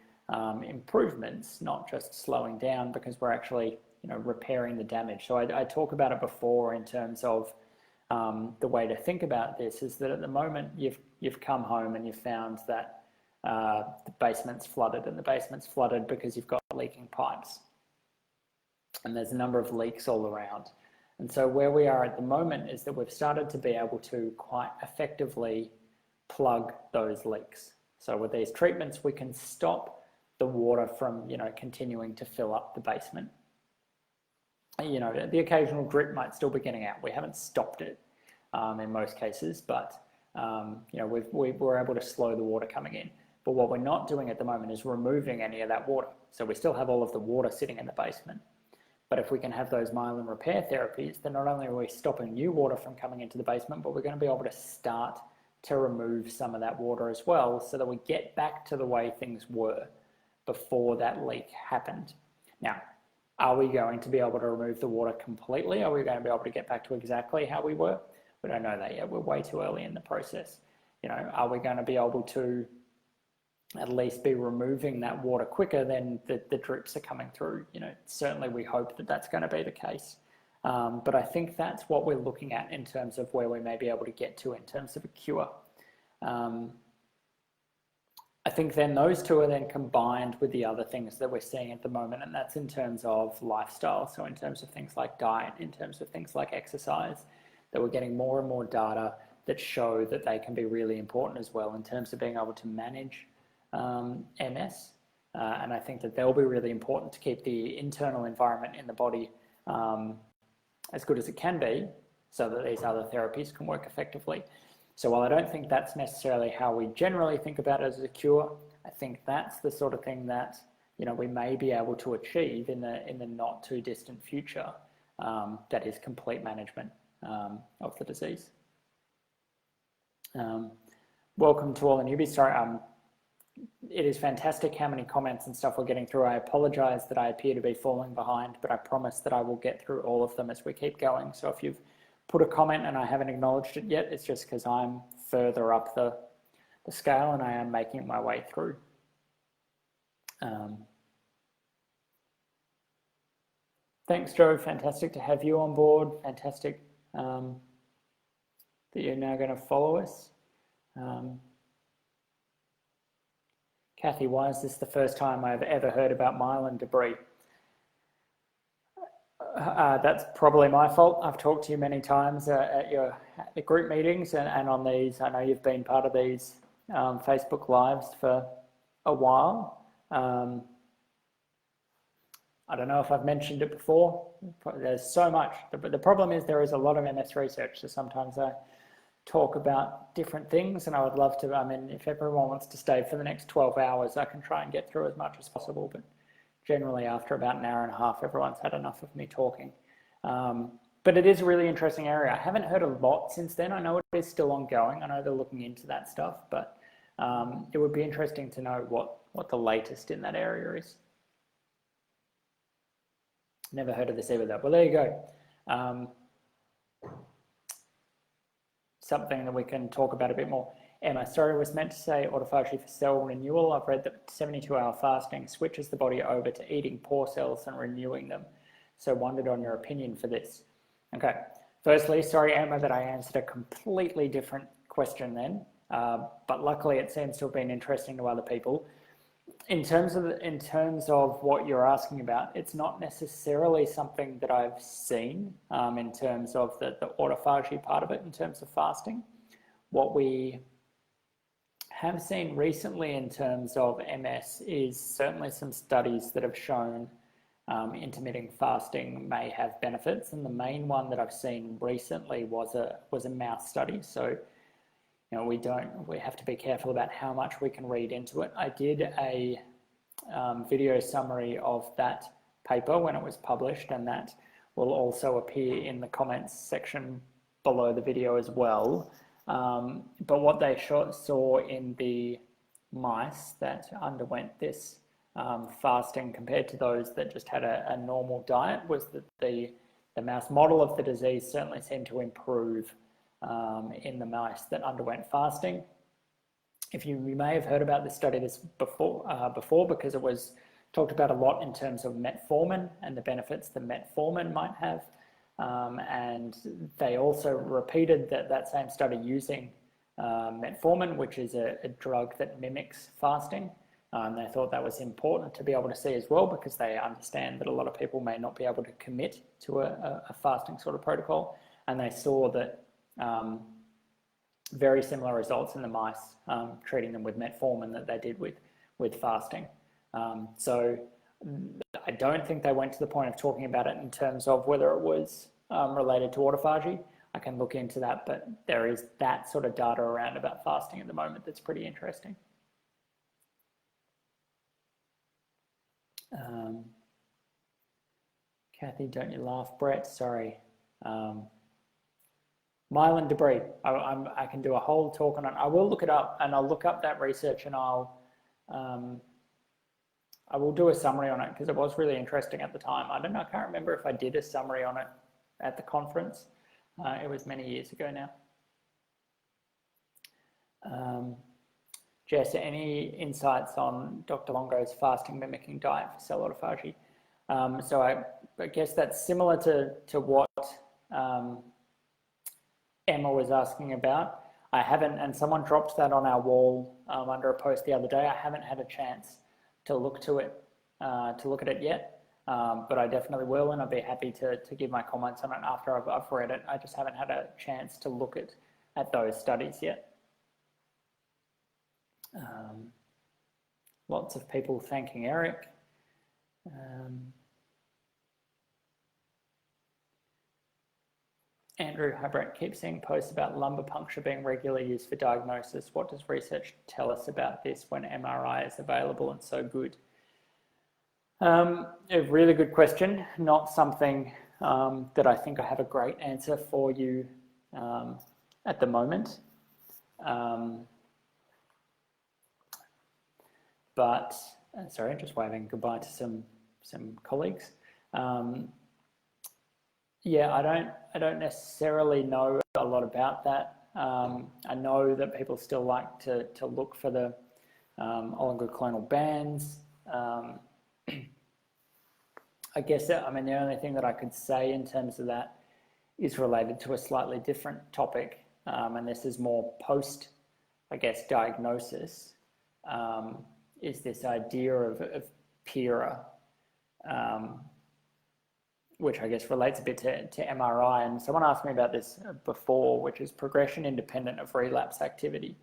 improvements, not just slowing down, because we're actually, you know, repairing the damage. So I talk about it before in terms of the way to think about this is that at the moment you've come home and you've found that the basement's flooded, and the basement's flooded because you've got leaking pipes, and there's a number of leaks all around. And so where we are at the moment is that we've started to be able to quite effectively plug those leaks. So with these treatments, we can stop the water from, you know, continuing to fill up the basement. You know, the occasional drip might still be getting out. We haven't stopped it in most cases, but you know, we're able to slow the water coming in. But what we're not doing at the moment is removing any of that water. So we still have all of the water sitting in the basement. But if we can have those myelin repair therapies, then not only are we stopping new water from coming into the basement, but we're going to be able to start to remove some of that water as well, so that we get back to the way things were before that leak happened. Now, are we going to be able to remove the water completely? Are we going to be able to get back to exactly how we were? We don't know that yet. We're way too early in the process. You know, are we going to be able to at least be removing that water quicker than the drips are coming through? You know, certainly we hope that that's going to be the case. But I think that's what we're looking at in terms of where we may be able to get to in terms of a cure. I think then those two are then combined with the other things that we're seeing at the moment, and that's in terms of lifestyle. So in terms of things like diet, in terms of things like exercise, that we're getting more and more data that show that they can be really important as well in terms of being able to manage MS. And I think that they'll be really important to keep the internal environment in the body as good as it can be, so that these other therapies can work effectively. So while I don't think that's necessarily how we generally think about it as a cure, I think that's the sort of thing that, you know, we may be able to achieve in the not too distant future. That is complete management of the disease. Welcome to all the newbies. Sorry, it is fantastic how many comments and stuff we're getting through. I apologize that I appear to be falling behind, but I promise that I will get through all of them as we keep going. So if you've put a comment and I haven't acknowledged it yet, it's just because I'm further up the scale and I am making my way through. Thanks, Joe. Fantastic to have you on board. Fantastic that you're now going to follow us. Kathy, why is this the first time I've ever heard about myelin debris? That's probably my fault. I've talked to you many times at the group meetings and on these. I know you've been part of these Facebook Lives for a while. I don't know if I've mentioned it before. There's so much. But the problem is there is a lot of MS research, so sometimes I talk about different things, and I would love to. I mean, if everyone wants to stay for the next 12 hours, I can try and get through as much as possible, but generally after about an hour and a half, everyone's had enough of me talking. But it is a really interesting area. I haven't heard a lot since then. I know it is still ongoing. I know they're looking into that stuff, but it would be interesting to know what the latest in that area is. Never heard of this either, though. Well, there you go. Something that we can talk about a bit more. Emma, sorry, was meant to say autophagy for cell renewal. I've read that 72-hour fasting switches the body over to eating poor cells and renewing them. So wondered on your opinion for this. Okay, firstly, sorry, Emma, that I answered a completely different question then, but luckily it seems to have been interesting to other people. In terms of what you're asking about, it's not necessarily something that I've seen in terms of the autophagy part of it, in terms of fasting. What we have seen recently in terms of MS is certainly some studies that have shown intermittent fasting may have benefits, and the main one that I've seen recently was a mouse study. So we have to be careful about how much we can read into it. I did a video summary of that paper when it was published, and that will also appear in the comments section below the video as well. But what they saw in the mice that underwent this fasting compared to those that just had a normal diet was that the mouse model of the disease certainly seemed to improve in the mice that underwent fasting. You may have heard about this study before because it was talked about a lot in terms of metformin and the benefits that metformin might have. And they also repeated that same study using metformin, which is a drug that mimics fasting. They thought that was important to be able to see as well, because they understand that a lot of people may not be able to commit to a fasting sort of protocol. And they saw that very similar results in the mice treating them with metformin that they did with fasting. So I don't think they went to the point of talking about it in terms of whether it was related to autophagy. I can look into that, but there is that sort of data around about fasting at the moment that's pretty interesting. Kathy, don't you laugh. Brett, sorry. Myelin debris. I can do a whole talk on it. I will look it up, and I'll look up that research, and I will do a summary on it because it was really interesting at the time. I can't remember if I did a summary on it at the conference. It was many years ago now. Jess, any insights on Dr. Longo's fasting mimicking diet for cell autophagy? So I guess that's similar to what Emma was asking about. I haven't, and someone dropped that on our wall under a post the other day. I haven't had a chance to look at it yet, but I definitely will, and I'd be happy to give my comments on it after I've read it. I just haven't had a chance to look at those studies yet. Lots of people thanking Eric. Andrew Hubbard keeps seeing posts about lumbar puncture being regularly used for diagnosis. What does research tell us about this when MRI is available and so good? A really good question, not something that I think I have a great answer for you at the moment. But, sorry, just waving goodbye to some colleagues. Yeah, I don't necessarily know a lot about that. I know that people still like to look for the oligoclonal bands. I guess the only thing that I could say in terms of that is related to a slightly different topic, and this is more post, I guess, diagnosis, is this idea of PIRA, which I guess relates a bit to MRI. And someone asked me about this before, which is progression independent of relapse activity,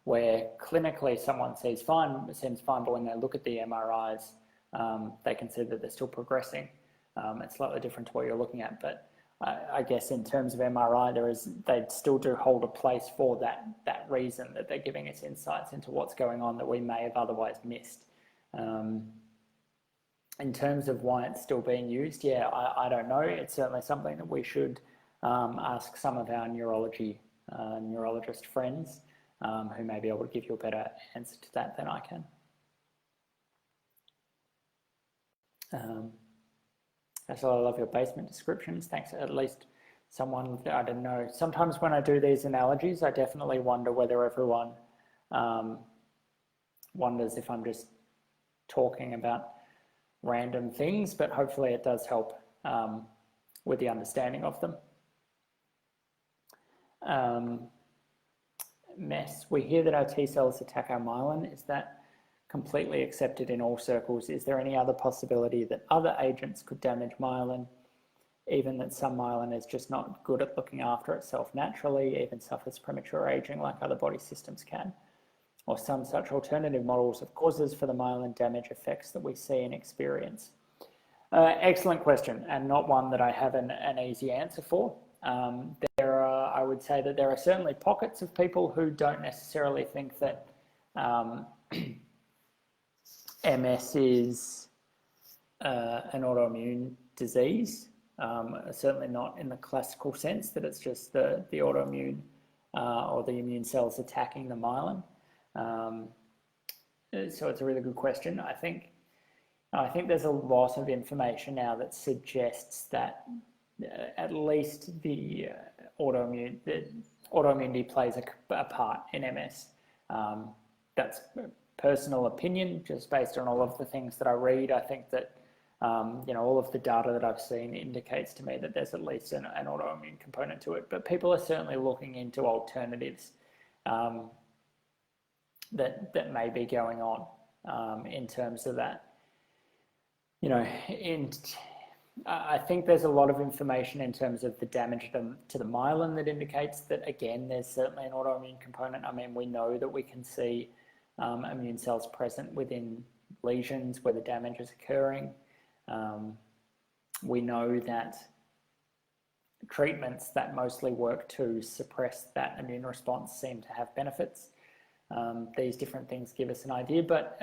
where clinically someone seems fine, but when they look at the MRIs, they can see that they're still progressing. It's slightly different to what you're looking at, but I guess in terms of MRI, they still do hold a place for that reason, that they're giving us insights into what's going on that we may have otherwise missed. In terms of why it's still being used, yeah, I don't know. It's certainly something that we should ask some of our neurologist friends who may be able to give you a better answer to that than I can. So I love your basement descriptions. Thanks. At least someone, I don't know. Sometimes when I do these analogies, I definitely wonder whether everyone wonders if I'm just talking about random things, but hopefully it does help with the understanding of them. Mess, we hear that our T cells attack our myelin. Is that completely accepted in all circles? Is there any other possibility that other agents could damage myelin, even that some myelin is just not good at looking after itself naturally, even suffers premature aging like other body systems can? Or some such alternative models of causes for the myelin damage effects that we see and experience? Excellent question, and not one that I have an easy answer for. There are, I would would say that there are certainly pockets of people who don't necessarily think that MS is an autoimmune disease, certainly not in the classical sense that it's just the autoimmune or the immune cells attacking the myelin. So it's a really good question. I think there's a lot of information now that suggests that at least the autoimmunity plays a part in MS. That's personal opinion, just based on all of the things that I read. I think that all of the data that I've seen indicates to me that there's at least an autoimmune component to it. But people are certainly looking into alternatives that may be going on in terms of that. I think there's a lot of information in terms of the damage to the myelin that indicates that, again, there's certainly an autoimmune component. I mean, we know that we can see immune cells present within lesions where the damage is occurring. We know that treatments that mostly work to suppress that immune response seem to have benefits. These different things give us an idea, but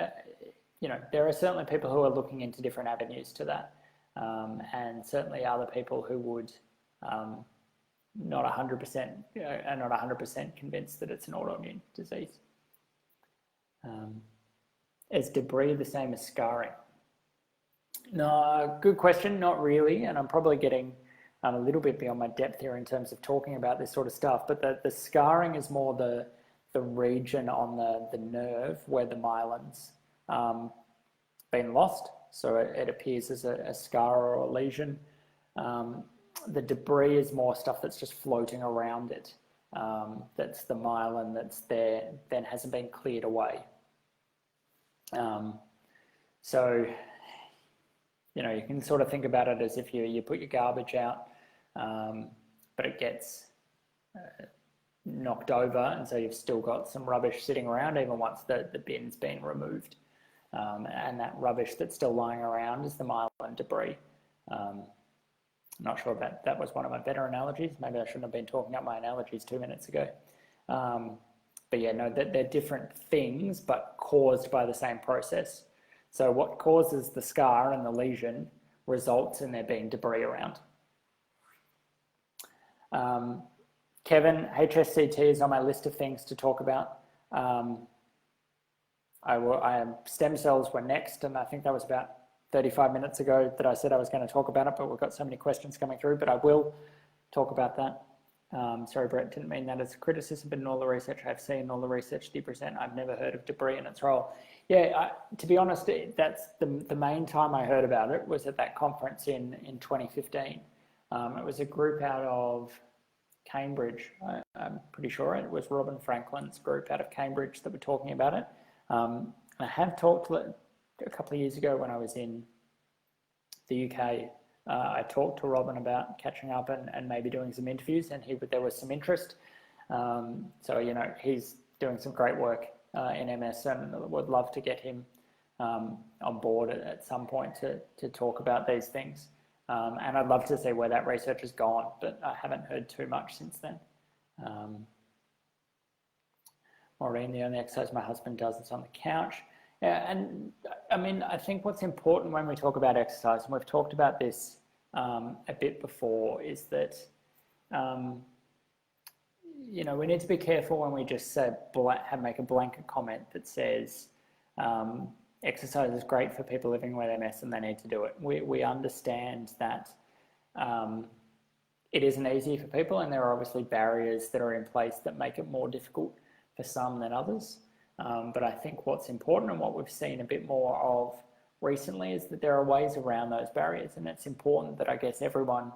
there are certainly people who are looking into different avenues to that, and certainly other people who would not 100% convinced that it's an autoimmune disease. Is debris the same as scarring? No, good question. Not really, and I'm probably getting a little bit beyond my depth here in terms of talking about this sort of stuff. But the scarring is more the region on the nerve where the myelin's been lost, so it appears as a scar or a lesion. The debris is more stuff that's just floating around it. That's the myelin that's there, then hasn't been cleared away. So, you can sort of think about it as if you put your garbage out, but it gets knocked over, and so you've still got some rubbish sitting around even once the bin's been removed. And that rubbish that's still lying around is the myelin debris. I'm not sure if that was one of my better analogies. Maybe I shouldn't have been talking up my analogies 2 minutes ago. But yeah, no, they're different things, but caused by the same process. So what causes the scar and the lesion results in there being debris around. Kevin, HSCT is on my list of things to talk about. Stem cells were next, and I think that was about 35 minutes ago that I said I was going to talk about it, but we've got so many questions coming through, but I will talk about that. Sorry, Brett, didn't mean that as a criticism, but in all the research I've seen, all the research you present, I've never heard of debris and its role. Yeah, to be honest, that's the main time I heard about it was at that conference in 2015. It was a group out of Cambridge. I'm pretty sure it was Robin Franklin's group out of Cambridge that were talking about it. I have talked a couple of years ago when I was in the UK. I talked to Robin about catching up and maybe doing some interviews, and there was some interest. So, he's doing some great work in MS, and would love to get him on board at some point to talk about these things. And I'd love to see where that research has gone, but I haven't heard too much since then. Maureen, the only exercise my husband does is on the couch. Yeah, and I mean, I think what's important when we talk about exercise, and we've talked about this a bit before, is that, we need to be careful when we just say, make a blanket comment that says exercise is great for people living with MS and they need to do it. We understand that it isn't easy for people, and there are obviously barriers that are in place that make it more difficult for some than others. But I think what's important, and what we've seen a bit more of recently, is that there are ways around those barriers, and it's important that I guess everyone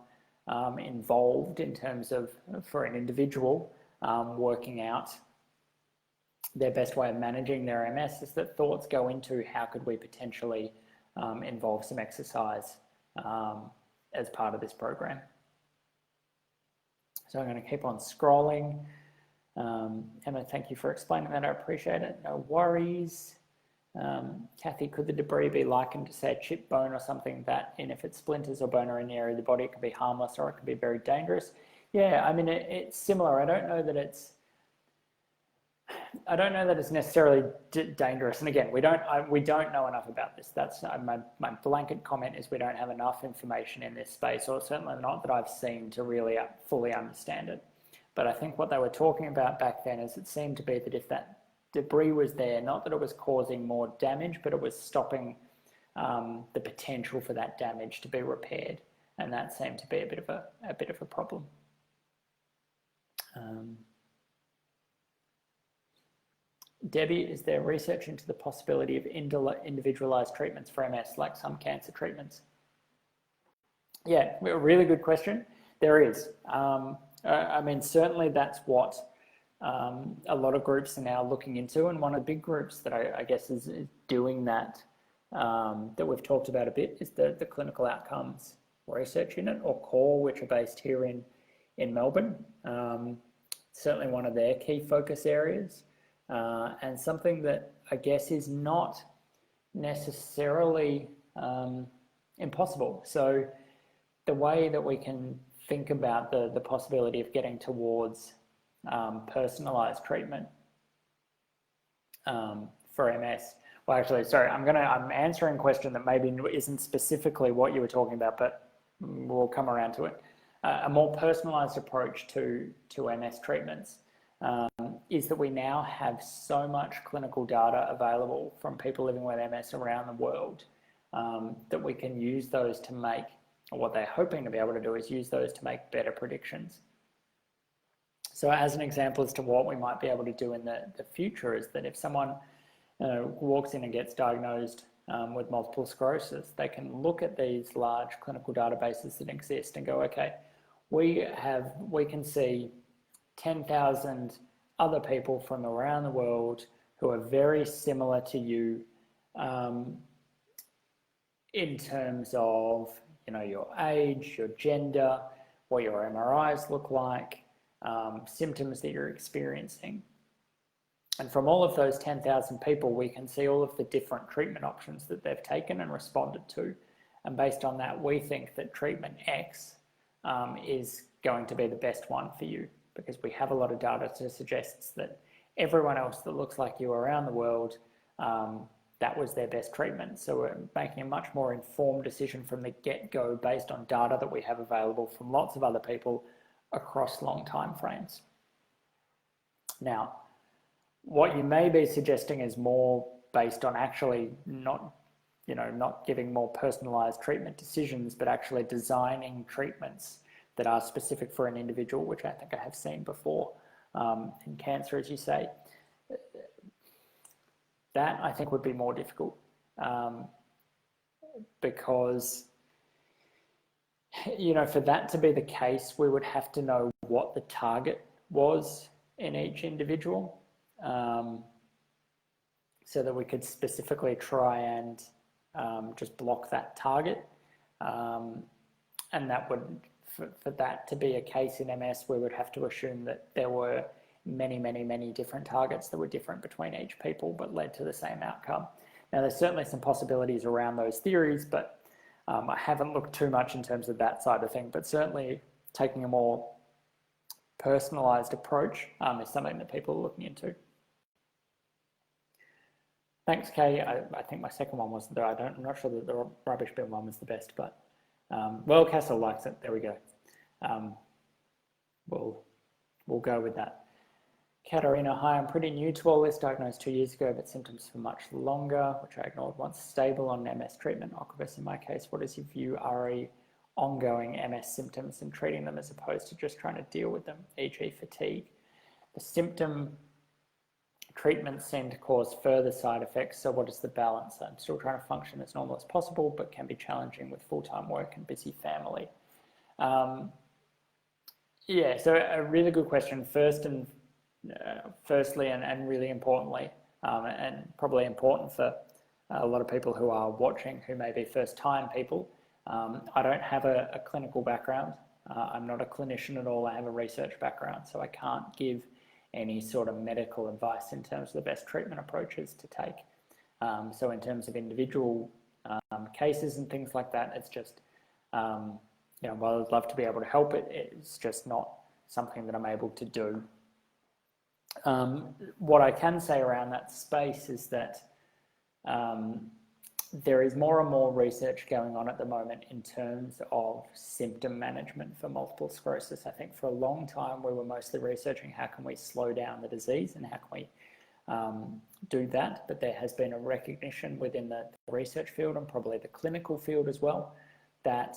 involved, in terms of, for an individual, working out their best way of managing their MS, is that thoughts go into how could we potentially involve some exercise as part of this program. So I'm going to keep on scrolling. Emma, thank you for explaining that. I appreciate it. No worries. Kathy, could the debris be likened to, say, a chipped bone or something that, and if it splinters or bone are in the area of the body, it can be harmless or it can be very dangerous? Yeah, I mean, it's similar. I don't know that it's necessarily dangerous. And again, we don't know enough about this. That's my blanket comment is we don't have enough information in this space, or certainly not that I've seen to really fully understand it. But I think what they were talking about back then is it seemed to be that if that debris was there, not that it was causing more damage, but it was stopping the potential for that damage to be repaired, and that seemed to be a bit of a problem. Debbie, is there research into the possibility of individualized treatments for MS, like some cancer treatments? Yeah, a really good question. There is. I mean, certainly that's what a lot of groups are now looking into, and one of the big groups that I guess is doing that, that we've talked about a bit, is the Clinical Outcomes Research Unit, or CORE, which are based here in Melbourne. Certainly one of their key focus areas. And something that I guess is not necessarily impossible. So the way that we can think about the possibility of getting towards personalized treatment for MS. Well, actually, sorry, I'm answering a question that maybe isn't specifically what you were talking about, but we'll come around to it. A more personalized approach to MS treatments is that we now have so much clinical data available from people living with MS around the world that we can use those to make, or what they're hoping to be able to do is use those to make better predictions. So as an example as to what we might be able to do in the future is that if someone walks in and gets diagnosed with multiple sclerosis, they can look at these large clinical databases that exist and go, okay, we can see 10,000 other people from around the world who are very similar to you in terms of your age, your gender, what your MRIs look like, symptoms that you're experiencing. And from all of those 10,000 people, we can see all of the different treatment options that they've taken and responded to. And based on that, we think that treatment X is going to be the best one for you, because we have a lot of data that suggests that everyone else that looks like you around the world, that was their best treatment. So we're making a much more informed decision from the get-go based on data that we have available from lots of other people across long time frames. Now, what you may be suggesting is more based on actually not giving more personalized treatment decisions, but actually designing treatments that are specific for an individual, which I think I have seen before in cancer, as you say. That I think would be more difficult because, for that to be the case, we would have to know what the target was in each individual, so that we could specifically try and just block that target. And that would, for that to be a case in MS, we would have to assume that there were many, many, many different targets that were different between each people but led to the same outcome. Now, there's certainly some possibilities around those theories, but I haven't looked too much in terms of that side of thing, but certainly taking a more personalized approach is something that people are looking into. Thanks, Kay. I think my second one was there. I'm not sure that the rubbish bin one was the best, but well, Castle likes it. There we go. We'll go with that. Katarina, hi, I'm pretty new to all this, diagnosed 2 years ago, but symptoms for much longer, which I ignored once stable on MS treatment, Ocrevus in my case. What is your view, RE, ongoing MS symptoms and treating them as opposed to just trying to deal with them, e.g. fatigue? The symptom treatments seem to cause further side effects, so what is the balance? I'm still trying to function as normal as possible, but can be challenging with full-time work and busy family. Yeah, so a really good question. Firstly, and really importantly, and probably important for a lot of people who are watching who may be first-time people, I don't have a clinical background. I'm not a clinician at all. I have a research background, so I can't give any sort of medical advice in terms of the best treatment approaches to take. So in terms of individual cases and things like that, it's just, while I'd love to be able to help it, it's just not something that I'm able to do. What I can say around that space is that there is more and more research going on at the moment in terms of symptom management for multiple sclerosis. I think for a long time we were mostly researching how can we slow down the disease and how can we do that, but there has been a recognition within the research field and probably the clinical field as well that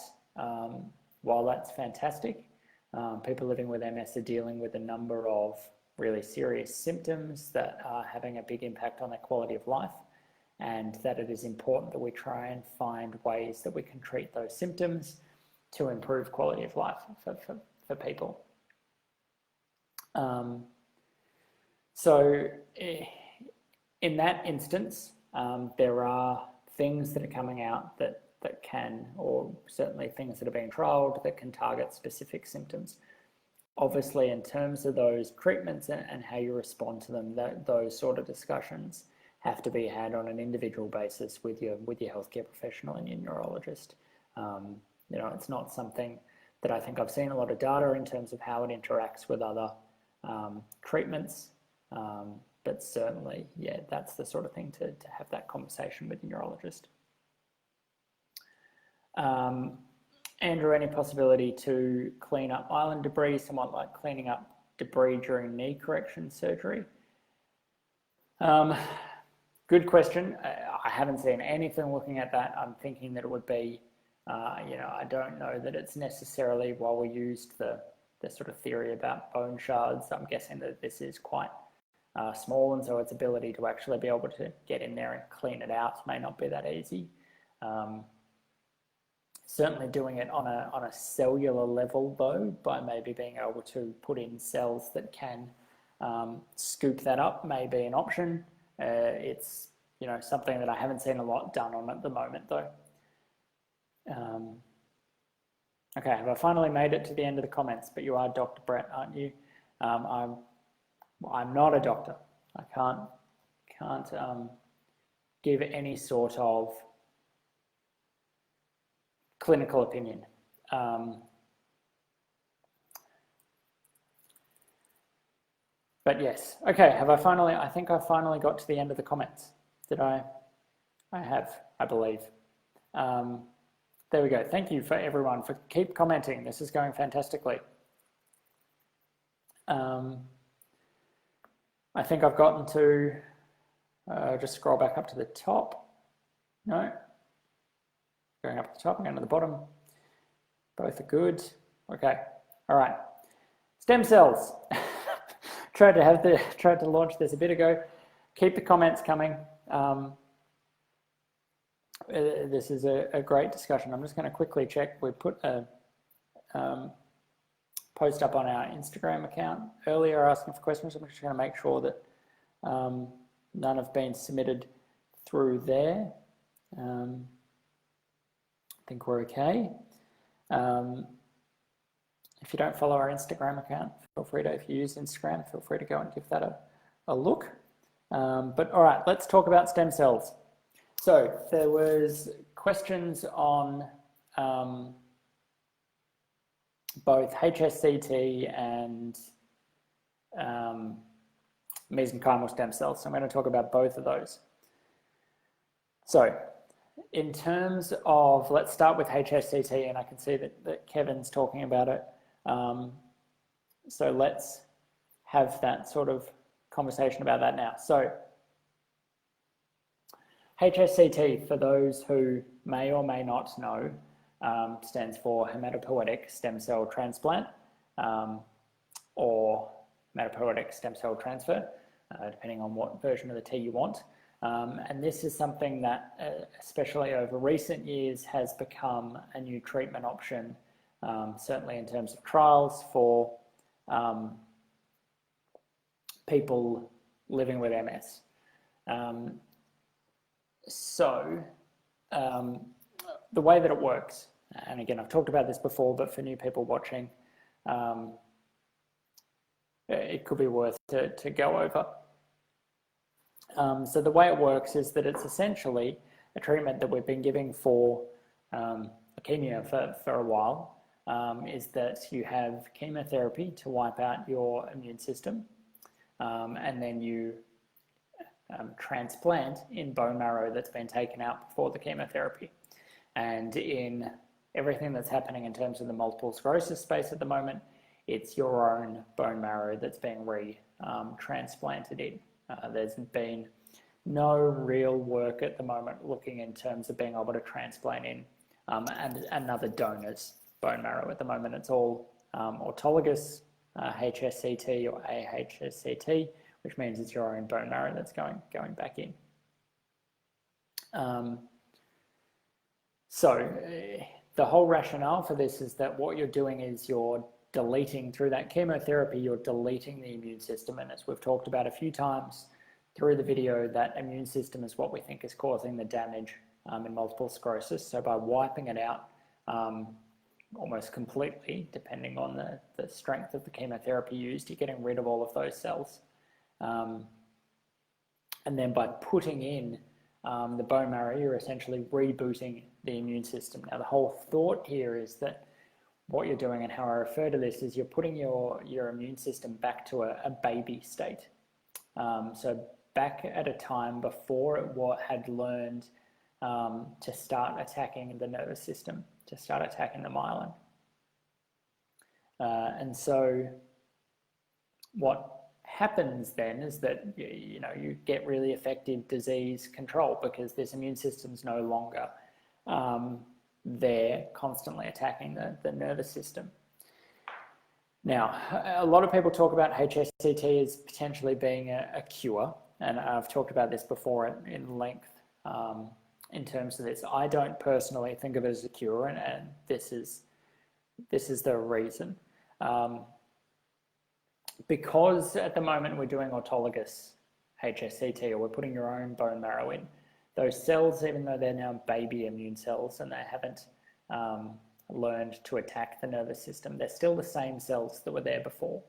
while that's fantastic, people living with MS are dealing with a number of really serious symptoms that are having a big impact on their quality of life, and that it is important that we try and find ways that we can treat those symptoms to improve quality of life for people. So in that instance, there are things that are coming out that can, or certainly things that are being trialled that can target specific symptoms. Obviously, in terms of those treatments and how you respond to them, those sort of discussions have to be had on an individual basis with your healthcare professional and your neurologist. You know, it's not something that I think I've seen a lot of data in terms of how it interacts with other treatments, but certainly, yeah, that's the sort of thing to have that conversation with your neurologist. Andrew, any possibility to clean up island debris, somewhat like cleaning up debris during knee correction surgery? Good question. I haven't seen anything looking at that. I'm thinking that it would be, you know, I don't know that it's necessarily, while we used the sort of theory about bone shards, I'm guessing that this is quite small, and so its ability to actually be able to get in there and clean it out may not be that easy. Certainly doing it on a cellular level, though, by maybe being able to put in cells that can scoop that up may be an option. It's, you know, something that I haven't seen a lot done on at the moment, though. Okay, have I finally made it to the end of the comments? But you are Dr. Brett, aren't you? I'm not a doctor. I can't give any sort of clinical opinion. But yes, okay, have I finally, I think I finally got to the end of the comments. Did I? I have, I believe. There we go. Thank you for everyone for keep commenting. This is going fantastically. I think I've gotten to, just scroll back up to the top. No, going up to the top and going to the bottom. Both are good. Okay, all right. Stem cells. Tried to launch this a bit ago. Keep the comments coming. This is a great discussion. I'm just going to quickly check. We put a post up on our Instagram account earlier asking for questions. I'm just going to make sure that none have been submitted through there. I think we're okay. If you don't follow our Instagram account, feel free to, if you use Instagram, feel free to go and give that a look. But all right, let's talk about stem cells. So there was questions on both HSCT and mesenchymal stem cells. So I'm going to talk about both of those. So in terms of, let's start with HSCT, and I can see that Kevin's talking about it. So let's have that sort of conversation about that now. So HSCT, for those who may or may not know, stands for Hematopoietic Stem Cell Transplant, or Hematopoietic Stem Cell Transfer, depending on what version of the T you want. And this is something that, especially over recent years, has become a new treatment option, certainly in terms of trials for people living with MS. So the way that it works, and again, I've talked about this before, but for new people watching, it could be worth to go over. So the way it works is that it's essentially a treatment that we've been giving for leukemia for a while, is that you have chemotherapy to wipe out your immune system, and then you transplant in bone marrow that's been taken out before the chemotherapy. And in everything that's happening in terms of the multiple sclerosis space at the moment, it's your own bone marrow that's being transplanted in. There's been no real work at the moment looking in terms of being able to transplant in and another donor's bone marrow. At the moment, it's all autologous HSCT or AHSCT, which means it's your own bone marrow that's going back in. So the whole rationale for this is that what you're doing is you're deleting, through that chemotherapy, you're deleting the immune system. And as we've talked about a few times through the video, that immune system is what we think is causing the damage in multiple sclerosis. So by wiping it out almost completely, depending on the strength of the chemotherapy used, you're getting rid of all of those cells. And then by putting in the bone marrow, you're essentially rebooting the immune system. Now, the whole thought here is that what you're doing, and how I refer to this, is you're putting your immune system back to a baby state. So back at a time before it had learned to start attacking the nervous system, to start attacking the myelin. And so what happens then is that you get really effective disease control, because this immune system's no longer there constantly attacking the nervous system. Now, a lot of people talk about HSCT as potentially being a cure, and I've talked about this before in length in terms of this. I don't personally think of it as a cure, and this is the reason. Because at the moment we're doing autologous HSCT, or we're putting your own bone marrow in, those cells, even though they're now baby immune cells and they haven't learned to attack the nervous system, they're still the same cells that were there before.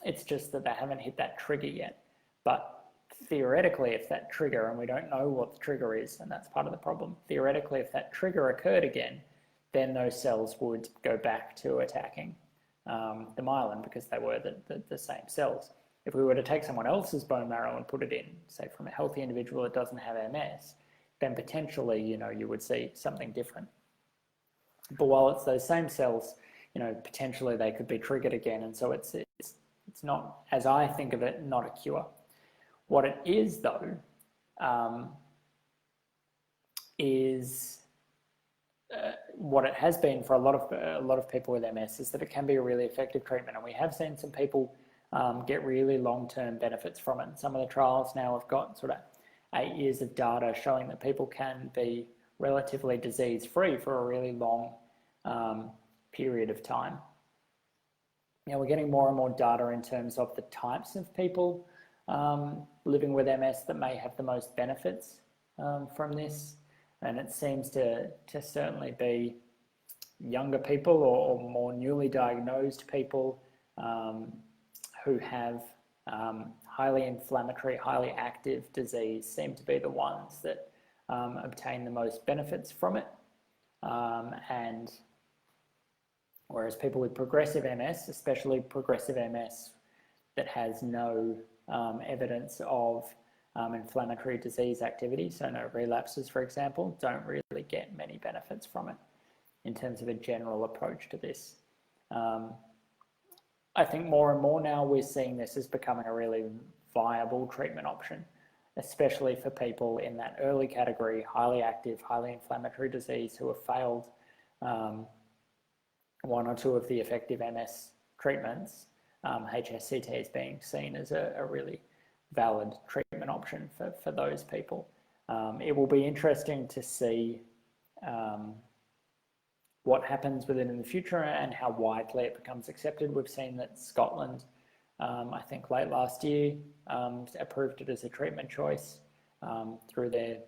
It's just that they haven't hit that trigger yet. But theoretically, if that trigger, and we don't know what the trigger is, and that's part of the problem, theoretically, if that trigger occurred again, then those cells would go back to attacking the myelin, because they were the same cells. If we were to take someone else's bone marrow and put it in, say from a healthy individual that doesn't have MS, then potentially, you would see something different. But while it's those same cells, potentially they could be triggered again, and so it's not, as I think of it, not a cure. What it is, though, is what it has been for a lot of people with MS, is that it can be a really effective treatment, and we have seen some people get really long-term benefits from it. And some of the trials now have got sort of 8 years of data showing that people can be relatively disease-free for a really long period of time. We're getting more and more data in terms of the types of people living with MS that may have the most benefits from this. And it seems to certainly be younger people or more newly diagnosed people who have highly inflammatory, highly active disease seem to be the ones that obtain the most benefits from it. And whereas people with progressive MS, especially progressive MS that has no evidence of inflammatory disease activity, so no relapses, for example, don't really get many benefits from it in terms of a general approach to this. I think more and more now we're seeing this as becoming a really viable treatment option, especially for people in that early category, highly active, highly inflammatory disease who have failed one or two of the effective MS treatments. HSCT is being seen as a really valid treatment option for those people. It will be interesting to see what happens with it in the future and how widely it becomes accepted. We've seen that Scotland, I think late last year, approved it as a treatment choice through their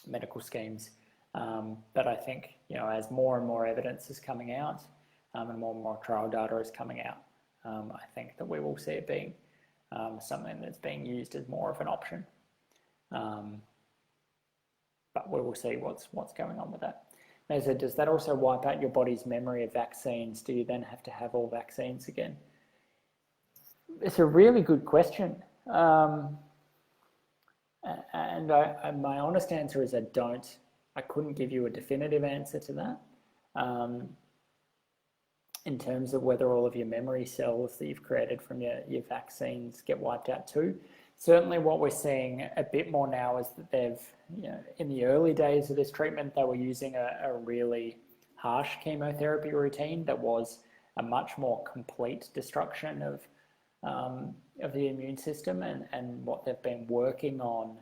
medical schemes. But I think, as more and more evidence is coming out and more trial data is coming out, I think that we will see it being something that's being used as more of an option. But we will see what's going on with that. Mesa, does that also wipe out your body's memory of vaccines? Do you then have to have all vaccines again? It's a really good question. And my honest answer is I couldn't give you a definitive answer to that. In terms of whether all of your memory cells that you've created from your vaccines get wiped out too. Certainly what we're seeing a bit more now is that they've, in the early days of this treatment, they were using a really harsh chemotherapy routine that was a much more complete destruction of the immune system. And what they've been working on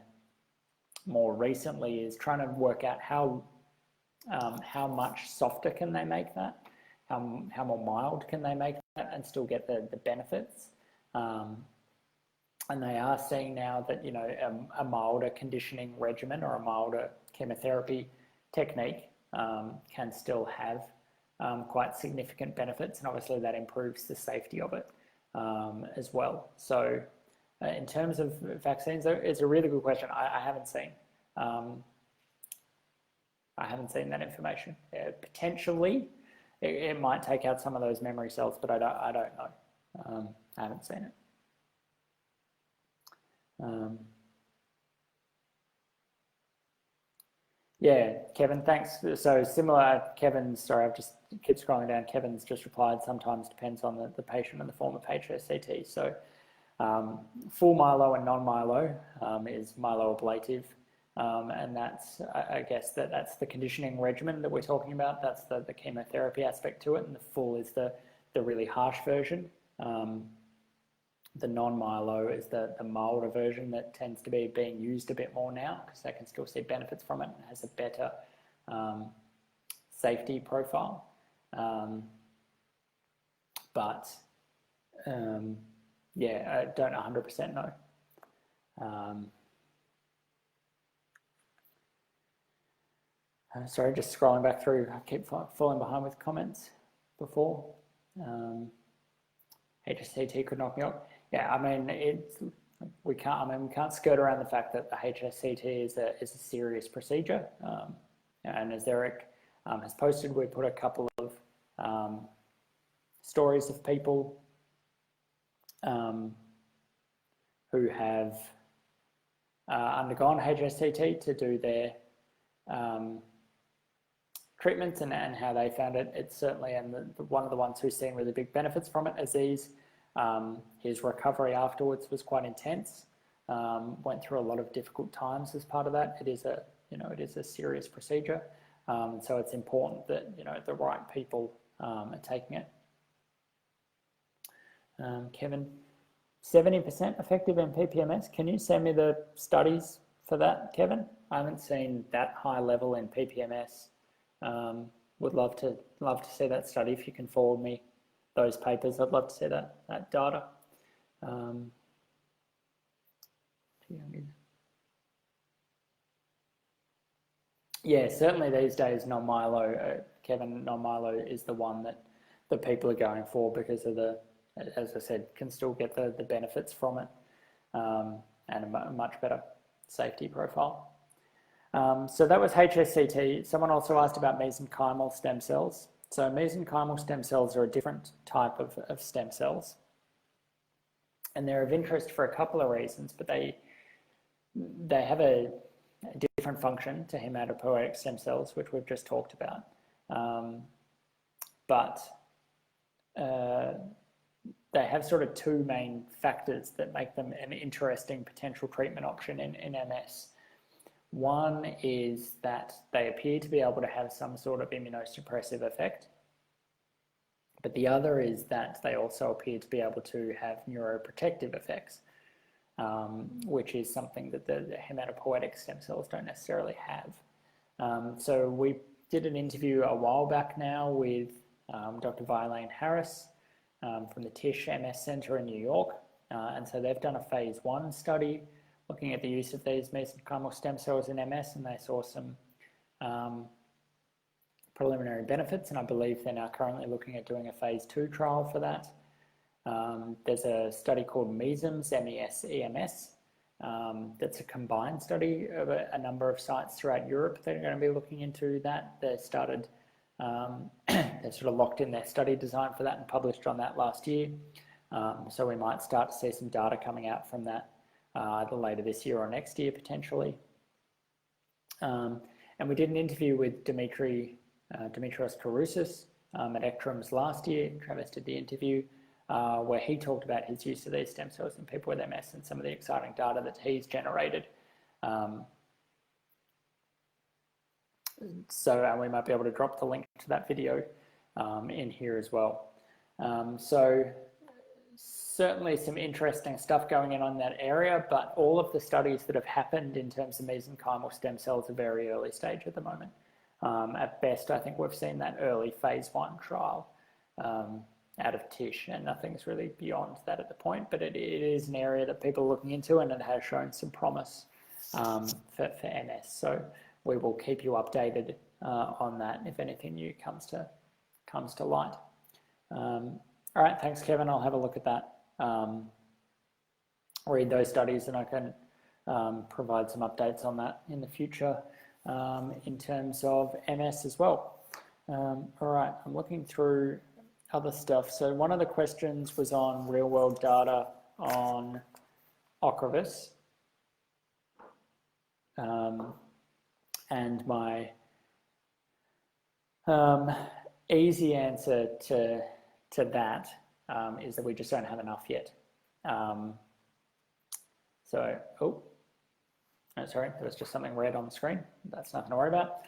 more recently is trying to work out how much softer can they make that, how more mild can they make that and still get the benefits. And they are seeing now that, a milder conditioning regimen or a milder chemotherapy technique can still have quite significant benefits, and obviously that improves the safety of it as well. So in terms of vaccines, it's a really good question. I haven't seen that information. Potentially, it might take out some of those memory cells, but I don't know. I haven't seen it. Yeah, Kevin, thanks. So similar, Kevin, sorry, I've just keep scrolling down. Kevin's just replied, sometimes depends on the patient and the form of HSCT. So full myelo and non-myelo is myeloablative. And that's, I guess, that's the conditioning regimen that we're talking about. That's the chemotherapy aspect to it. And the full is the really harsh version. The non-myelo is the milder version that tends to be being used a bit more now because they can still see benefits from it and has a better safety profile. Yeah, I don't 100% know. Sorry, just scrolling back through. I keep falling behind with comments before. HSCT could knock me out. Yeah, I mean, we can't skirt around the fact that the HSCT is a serious procedure. And as Eric has posted, we put a couple of stories of people who have undergone HSCT to do their treatments and how they found it. It's certainly, and one of the ones who's seen really big benefits from it, Aziz, his recovery afterwards was quite intense. Went through a lot of difficult times as part of that. It is a serious procedure. So it's important that, the right people are taking it. Kevin, 70% effective in PPMS. Can you send me the studies for that, Kevin? I haven't seen that high level in PPMS. Would love to see that study. If you can forward me those papers, I'd love to see that data. Yeah, certainly these days, non-myelo, Kevin, non-myelo is the one that the people are going for because of as I said, can still get the benefits from it and a much better safety profile. So that was HSCT. Someone also asked about mesenchymal stem cells. So mesenchymal stem cells are a different type of stem cells. And they're of interest for a couple of reasons, but they have a different function to hematopoietic stem cells, which we've just talked about. They have sort of two main factors that make them an interesting potential treatment option in MS. One is that they appear to be able to have some sort of immunosuppressive effect. But the other is that they also appear to be able to have neuroprotective effects, which is something that the hematopoietic stem cells don't necessarily have. So we did an interview a while back now with Dr. Violaine Harris from the Tisch MS Center in New York. And so they've done a phase 1 study looking at the use of these mesenchymal stem cells in MS, and they saw some preliminary benefits, and I believe they're now currently looking at doing a phase 2 trial for that. There's a study called MESEMS, MESEMS, that's a combined study of a number of sites throughout Europe that are going to be looking into that. They started, they sort of locked in their study design for that and published on that last year. So we might start to see some data coming out from that either later this year or next year potentially. And we did an interview with Dimitrios Karousis at ECTRIMS last year. Travis did the interview where he talked about his use of these stem cells in people with MS and some of the exciting data that he's generated. So we might be able to drop the link to that video in here as well. So certainly some interesting stuff going on in that area, but all of the studies that have happened in terms of mesenchymal stem cells are very early stage at the moment. At best, I think we've seen that early phase 1 trial out of Tish, and nothing's really beyond that at the point, but it is an area that people are looking into, and it has shown some promise for MS. So we will keep you updated on that if anything new comes to light. All right, thanks, Kevin. I'll have a look at that. Read those studies, and I can provide some updates on that in the future in terms of MS as well. All right, I'm looking through other stuff. So one of the questions was on real-world data on Ocrevus. And my easy answer to that is that we just don't have enough yet. Sorry, there was just something red on the screen. That's nothing to worry about.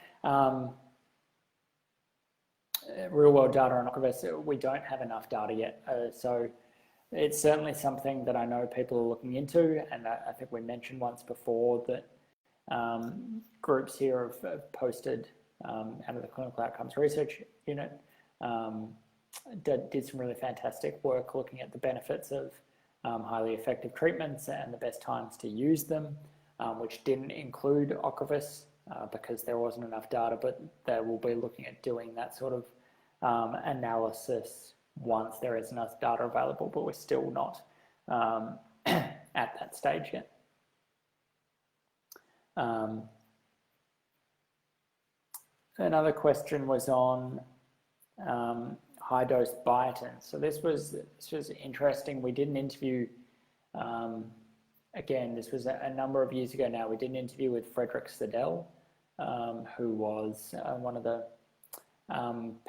Real world data on Ocrevus, we don't have enough data yet. So it's certainly something that I know people are looking into, and I think we mentioned once before that groups here have posted out of the Clinical Outcomes Research Unit did some really fantastic work looking at the benefits of highly effective treatments and the best times to use them, which didn't include Ocrevus because there wasn't enough data, but they will be looking at doing that sort of analysis once there is enough data available, but we're still not at that stage yet. Another question was on high-dose biotin. So this was interesting. We did an interview, again, this was a number of years ago now. We did an interview with Frederick Sedell, who was one of the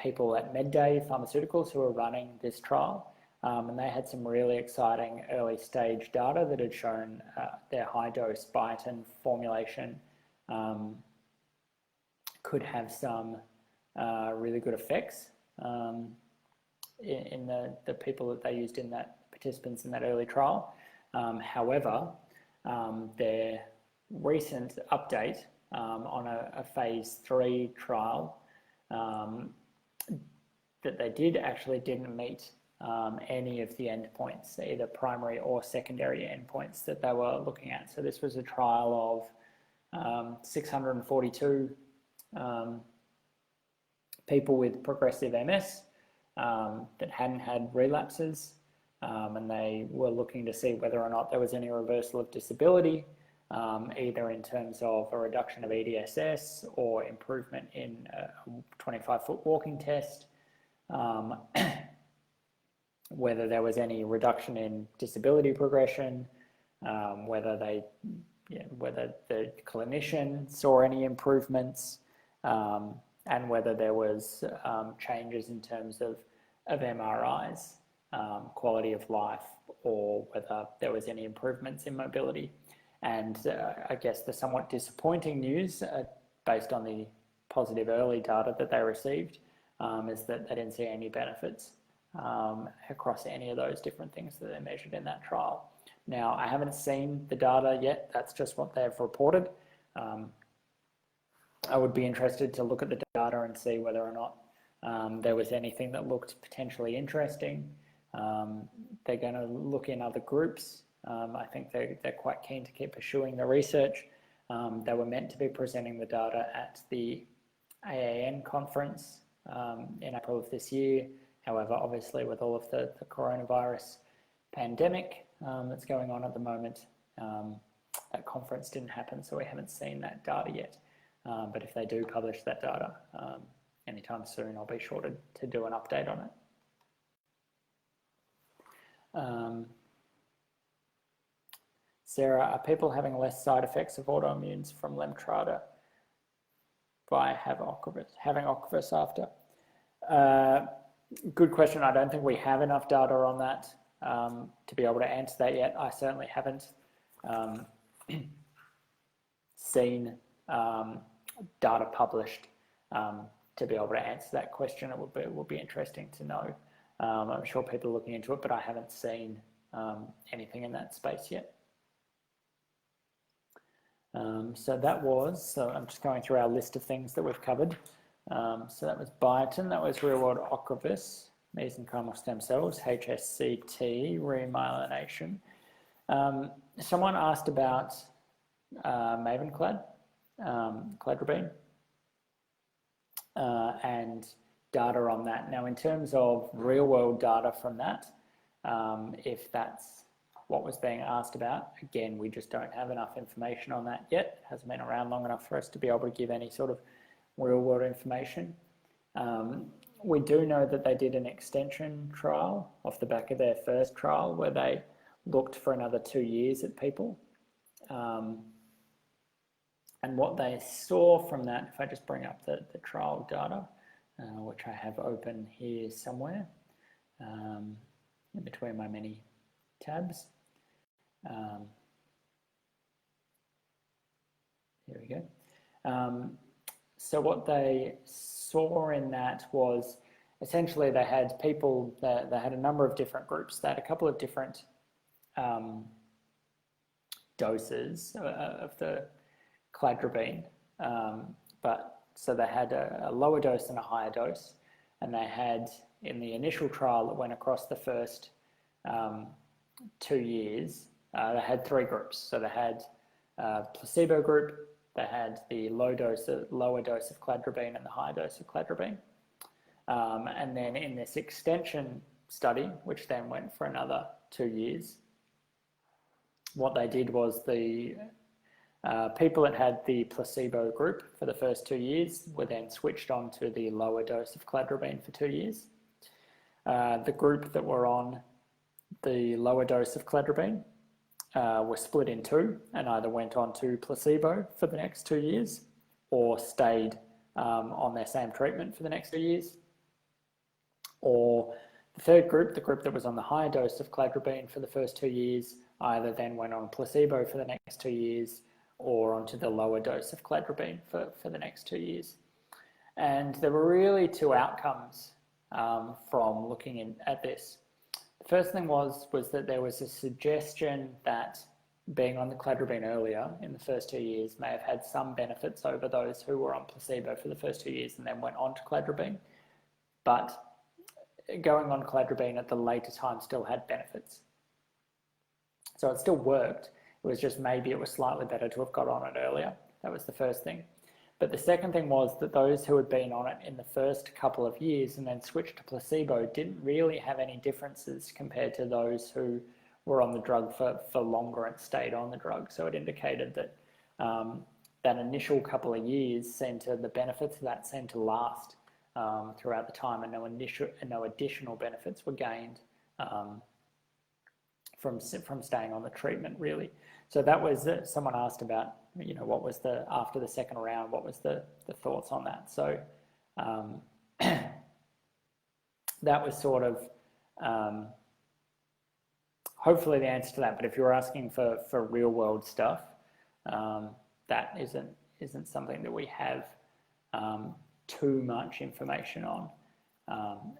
people at MedDay Pharmaceuticals who were running this trial. And they had some really exciting early stage data that had shown their high-dose biotin formulation could have some really good effects in the people that they used in that, participants in that early trial. However, their recent update on a phase 3 trial that they didn't meet any of the endpoints, either primary or secondary endpoints that they were looking at. So this was a trial of 642 people with progressive MS that hadn't had relapses, and they were looking to see whether or not there was any reversal of disability, either in terms of a reduction of EDSS or improvement in a 25-foot walking test, whether there was any reduction in disability progression, whether the clinician saw any improvements, and whether there was changes in terms of MRIs, quality of life, or whether there was any improvements in mobility. And I guess the somewhat disappointing news, based on the positive early data that they received, is that they didn't see any benefits across any of those different things that they measured in that trial. Now, I haven't seen the data yet. That's just what they've reported. I would be interested to look at the data and see whether or not there was anything that looked potentially interesting. They're going to look in other groups. I think they're quite keen to keep pursuing the research. They were meant to be presenting the data at the AAN conference in April of this year. However, obviously with all of the coronavirus pandemic that's going on at the moment, that conference didn't happen, so we haven't seen that data yet. But if they do publish that data anytime soon, I'll be sure to do an update on it. Sarah, are people having less side effects of autoimmunes from Lemtrada by having Ocrevus after? Good question. I don't think we have enough data on that to be able to answer that yet. I certainly haven't seen data published to be able to answer that question. It would be interesting to know. I'm sure people are looking into it, but I haven't seen anything in that space yet. So I'm just going through our list of things that we've covered. So that was Biotin, that was real-world Ocrevus, mesenchymal stem cells, HSCT, remyelination. Someone asked about Mavenclad, cladribine, and data on that. Now, in terms of real-world data from that, if that's what was being asked about, again, we just don't have enough information on that yet. It hasn't been around long enough for us to be able to give any sort of real-world information. We do know that they did an extension trial off the back of their first trial where they looked for another 2 years at people. And what they saw from that, if I just bring up the trial data, which I have open here somewhere, in between my many tabs. Here we go. So what they saw in that was essentially they had people, they had a number of different groups. They had a couple of different doses of the cladribine, so they had a lower dose and a higher dose, and they had, in the initial trial that went across the first 2 years, they had 3 groups. So they had a placebo group, they had the lower dose of cladribine and the high dose of cladribine. And then in this extension study, which then went for another 2 years, what they did was the people that had the placebo group for the first 2 years were then switched on to the lower dose of cladribine for 2 years. The group that were on the lower dose of cladribine were split in 2 and either went on to placebo for the next 2 years or stayed on their same treatment for the next 2 years. Or the third group, the group that was on the higher dose of cladribine for the first 2 years, either then went on placebo for the next 2 years or onto the lower dose of cladribine for the next 2 years. And there were really 2 outcomes from looking at this. The first thing was that there was a suggestion that being on the cladribine earlier in the first 2 years may have had some benefits over those who were on placebo for the first 2 years and then went on to cladribine. But going on cladribine at the later time still had benefits. So it still worked. It was just maybe it was slightly better to have got on it earlier. That was the first thing. But the second thing was that those who had been on it in the first couple of years and then switched to placebo didn't really have any differences compared to those who were on the drug for longer and stayed on the drug. So it indicated that that initial couple of years the benefits of that seemed to last throughout the time, and no additional benefits were gained from staying on the treatment, really. So that was, someone asked about, what was after the second round, what was the thoughts on that? So that was sort of hopefully the answer to that. But if you're asking for real world stuff, that isn't something that we have too much information on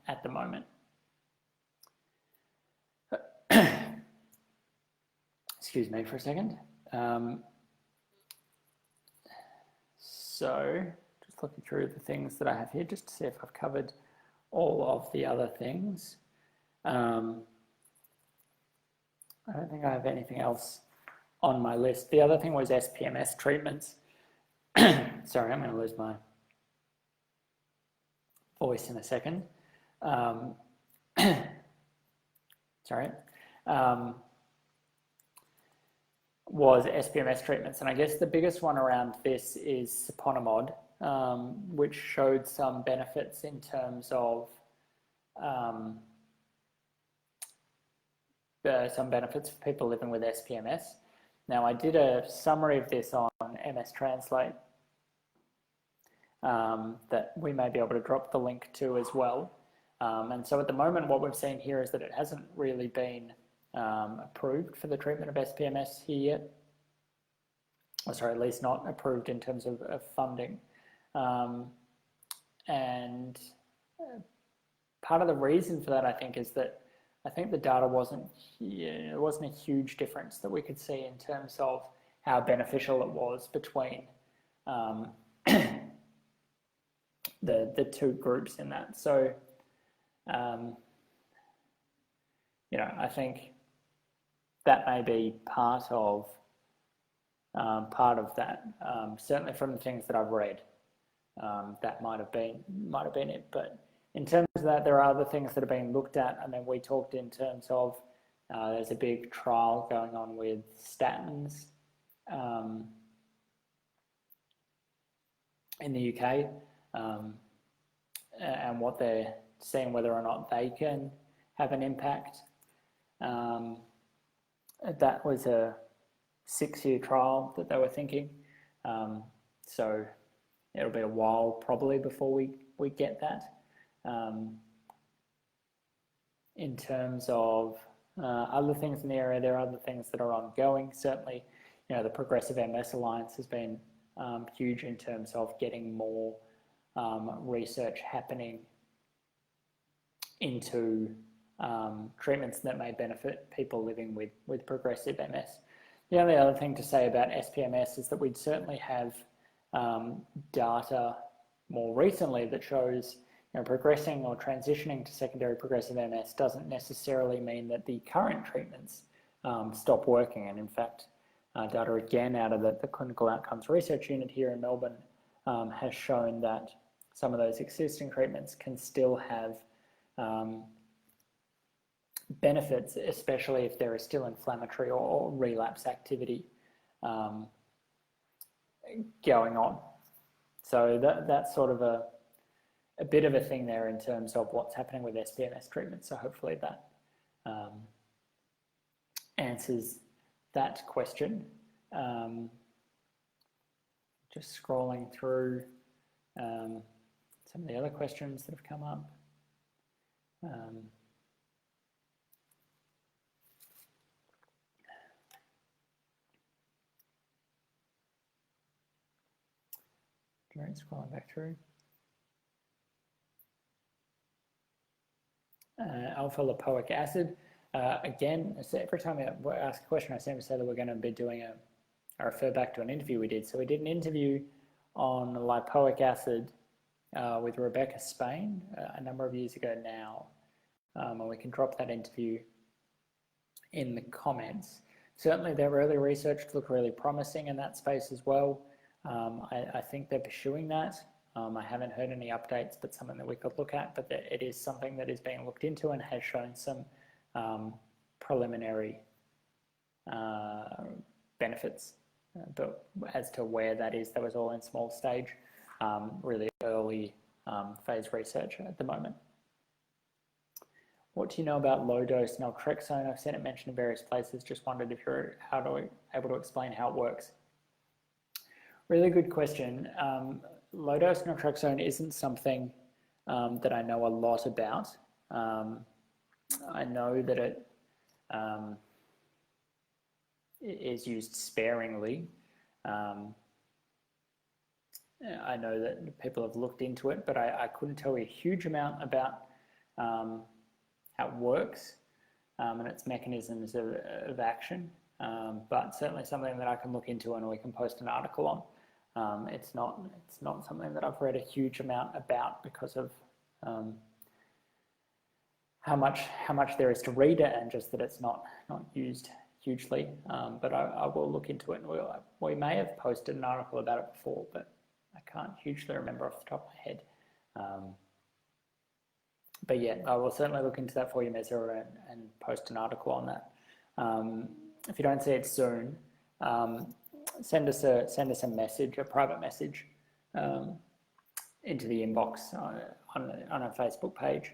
at the moment. Excuse me for a second. So just looking through the things that I have here just to see if I've covered all of the other things. I don't think I have anything else on my list. The other thing was SPMS treatments. Sorry, I'm going to lose my voice in a second. Sorry. was SPMS treatments. And I guess the biggest one around this is siponimod, which showed some benefits in terms of some benefits for people living with SPMS. Now, I did a summary of this on MStranslate that we may be able to drop the link to as well. And so at the moment, what we've seen here is that it hasn't really been approved for the treatment of SPMS here yet. Or sorry, at least not approved in terms of funding. And part of the reason for that, I think, is that I think the data wasn't a huge difference that we could see in terms of how beneficial it was between the two groups in that. So, I think that may be part of that. Certainly from the things that I've read, that might have been it. But in terms of that, there are other things that are being looked at. I mean, we talked in terms of there's a big trial going on with statins in the UK, and what they're seeing whether or not they can have an impact. That was a 6-year trial that they were thinking. So it'll be a while probably before we get that. In terms of other things in the area, there are other things that are ongoing. Certainly, the Progressive MS Alliance has been huge in terms of getting more research happening into treatments that may benefit people living with progressive MS. The only other thing to say about SPMS is that we'd certainly have data more recently that shows progressing or transitioning to secondary progressive MS doesn't necessarily mean that the current treatments stop working. And in fact, data again out of the Clinical Outcomes Research Unit here in Melbourne has shown that some of those existing treatments can still have benefits, especially if there is still inflammatory or relapse activity going on. So that's sort of a bit of a thing there in terms of what's happening with SPMS treatment. So hopefully that answers that question. Just scrolling through some of the other questions that have come up. Scrolling back through. Alpha-lipoic acid. Again, so every time I ask a question, I seem to say that we're going to be doing I refer back to an interview we did. So we did an interview on lipoic acid with Rebecca Spain a number of years ago now. And we can drop that interview in the comments. Certainly their early research looked really promising in that space as well. I think they're pursuing that. I haven't heard any updates, but something that we could look at, but it is something that is being looked into and has shown some preliminary benefits. But as to where that is, that was all in small stage, really early phase research at the moment. What do you know about low-dose naltrexone? I've seen it mentioned in various places. Just wondered if you're able to explain how it works. Really good question. Low-dose naltrexone isn't something that I know a lot about. I know that it is used sparingly. I know that people have looked into it, but I couldn't tell you a huge amount about how it works and its mechanisms of action. But certainly something that I can look into and we can post an article on. It's not something that I've read a huge amount about because of how much there is to read it and just that it's not used hugely. But I will look into it, and we may have posted an article about it before, but I can't hugely remember off the top of my head. But yeah, I will certainly look into that for you, Meza, and post an article on that. If you don't see it soon, send us a message, a private message, into the inbox on our Facebook page,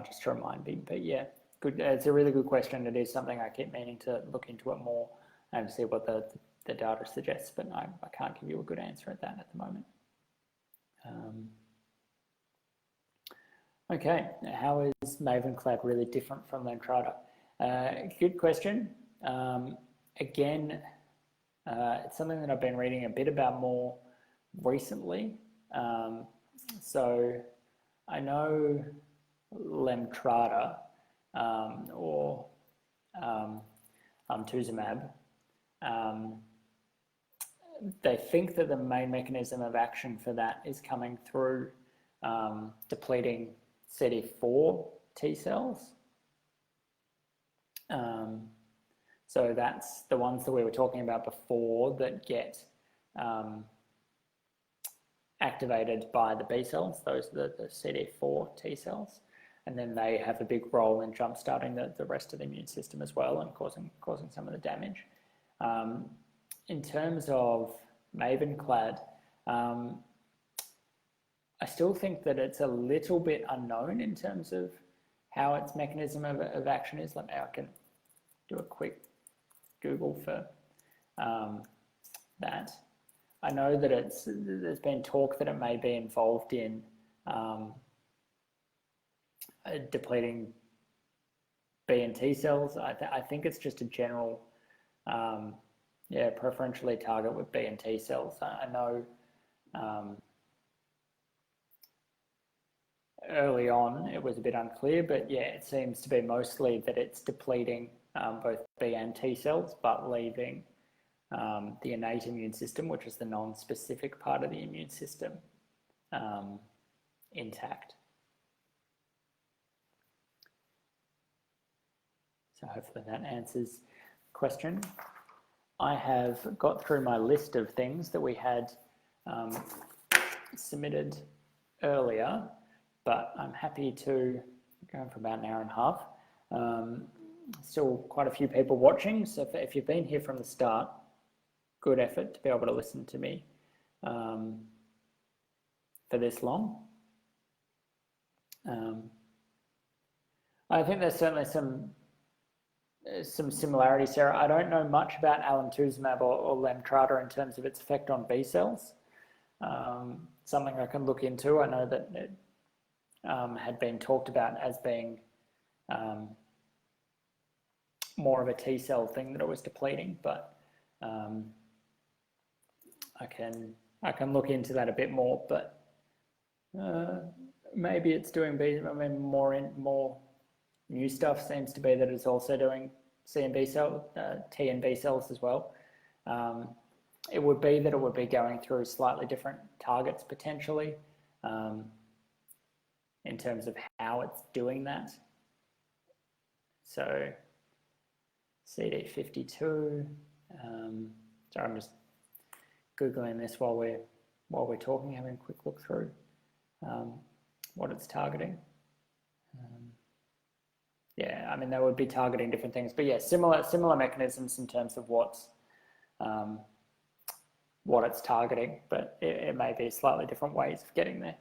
just to remind me. But yeah, good. It's a really good question. It is something I keep meaning to look into it more and see what the data suggests, but I can't give you a good answer at that at the moment. Okay, how is Mavenclad really different from Lemtrada? Good question. Again, it's something that I've been reading a bit about more recently. So I know Lemtrada or Tuzumab, they think that the main mechanism of action for that is coming through depleting CD4 T cells. So that's the ones that we were talking about before that get activated by the B cells. Those are the CD4 T cells. And then they have a big role in jump-starting the rest of the immune system as well and causing some of the damage. In terms of Mavenclad, I still think that it's a little bit unknown in terms of how its mechanism of action is. Let me, I can do a quick Google for that. I know that there's been talk that it may be involved in depleting B and T cells. I think it's just a general, preferentially target with B and T cells. I know early on it was a bit unclear, but yeah, it seems to be mostly that it's depleting both B and T cells, but leaving the innate immune system, which is the non-specific part of the immune system, intact. So hopefully that answers the question. I have got through my list of things that we had submitted earlier, but I'm happy to go for about an hour and a half. Still quite a few people watching, so if you've been here from the start, good effort to be able to listen to me for this long. I think there's certainly some similarities here. I don't know much about alemtuzumab or Lemtrada in terms of its effect on B cells. Something I can look into. I know that it had been talked about as being more of a T cell thing that it was depleting, but I can look into that a bit more. But maybe it's doing B. I mean, more new stuff seems to be that it's also doing C and B cell, T and B cells as well. It would be that it would be going through slightly different targets potentially in terms of how it's doing that. So CD52. Sorry, I'm just Googling this while we're talking, having a quick look through what it's targeting. Yeah, I mean, they would be targeting different things, but yeah, similar mechanisms in terms of what it's targeting, but it may be slightly different ways of getting there.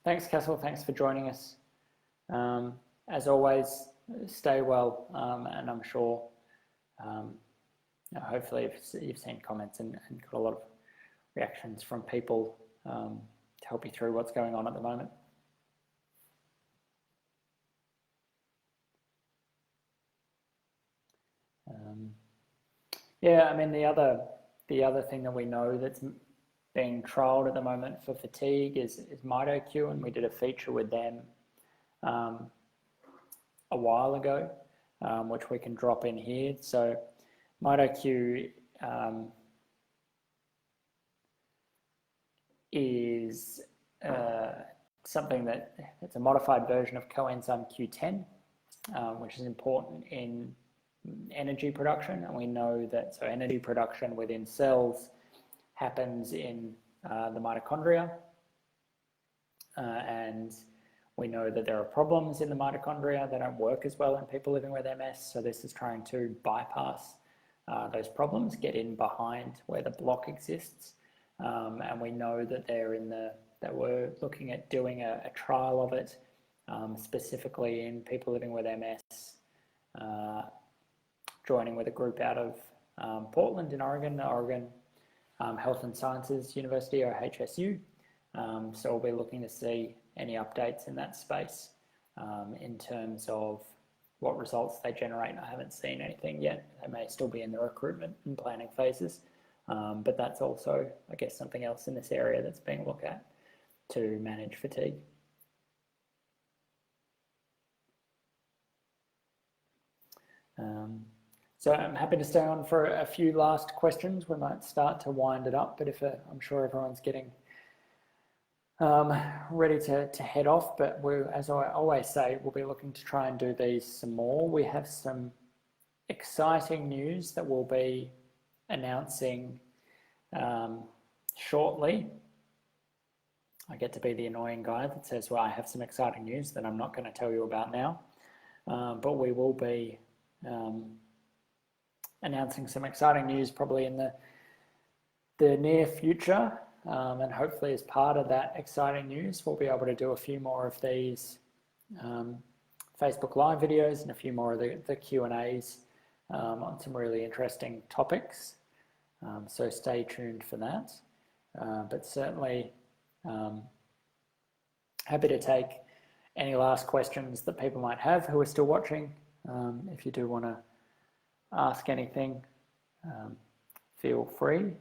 Thanks, Castle. Thanks for joining us. As always, stay well, and I'm sure, hopefully you've seen comments and got a lot of reactions from people to help you through what's going on at the moment. Yeah, I mean, the other thing that we know that's being trialled at the moment for fatigue is MitoQ, and we did a feature with them a while ago, which we can drop in here. So MitoQ is something that it's a modified version of coenzyme Q10, which is important in energy production, and we know that energy production within cells happens in the mitochondria, and We know that there are problems in the mitochondria that don't work as well in people living with MS, so this is trying to bypass those problems, get in behind where the block exists, and we know that that we're looking at doing a trial of it, specifically in people living with MS, joining with a group out of Portland in Oregon, the Oregon Health and Sciences University, or HSU. So we'll be looking to see any updates in that space in terms of what results they generate. I haven't seen anything yet. They may still be in the recruitment and planning phases, but that's also, I guess, something else in this area that's being looked at to manage fatigue. So I'm happy to stay on for a few last questions. We might start to wind it up, but if I'm sure everyone's getting ready to head off, but as I always say, we'll be looking to try and do these some more. We have some exciting news that we'll be announcing shortly. I get to be the annoying guy that says, well, I have some exciting news that I'm not going to tell you about now, but we will be announcing some exciting news probably in the near future. And hopefully as part of that exciting news, we'll be able to do a few more of these Facebook Live videos and a few more of the Q&As on some really interesting topics. So stay tuned for that. But certainly happy to take any last questions that people might have who are still watching. If you do want to ask anything, feel free.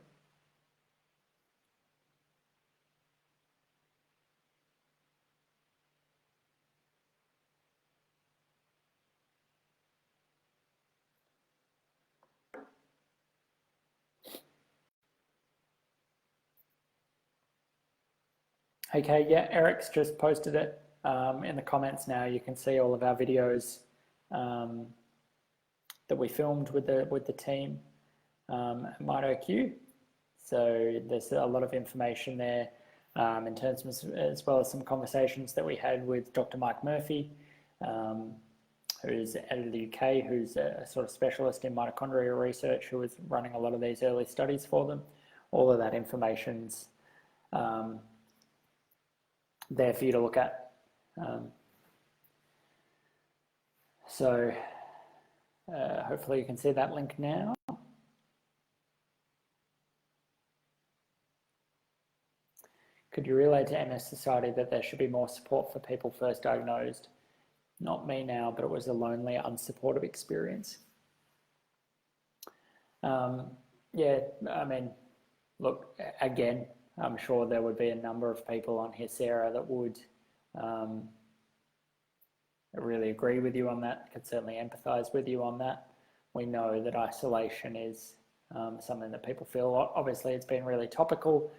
Okay, yeah, Eric's just posted it in the comments now. You can see all of our videos that we filmed with the team at MitoQ. So there's a lot of information there in terms of, as well as some conversations that we had with Dr. Mike Murphy, who's out of the UK, who's a sort of specialist in mitochondria research, who was running a lot of these early studies for them. All of that information's there for you to look at. So hopefully you can see that link now. Could you relay to MS Society that there should be more support for people first diagnosed? Not me now, but it was a lonely, unsupportive experience. Yeah, I mean, look, again, I'm sure there would be a number of people on here, Sarah, that would really agree with you on that, could certainly empathise with you on that. We know that isolation is something that people feel. Obviously, it's been really topical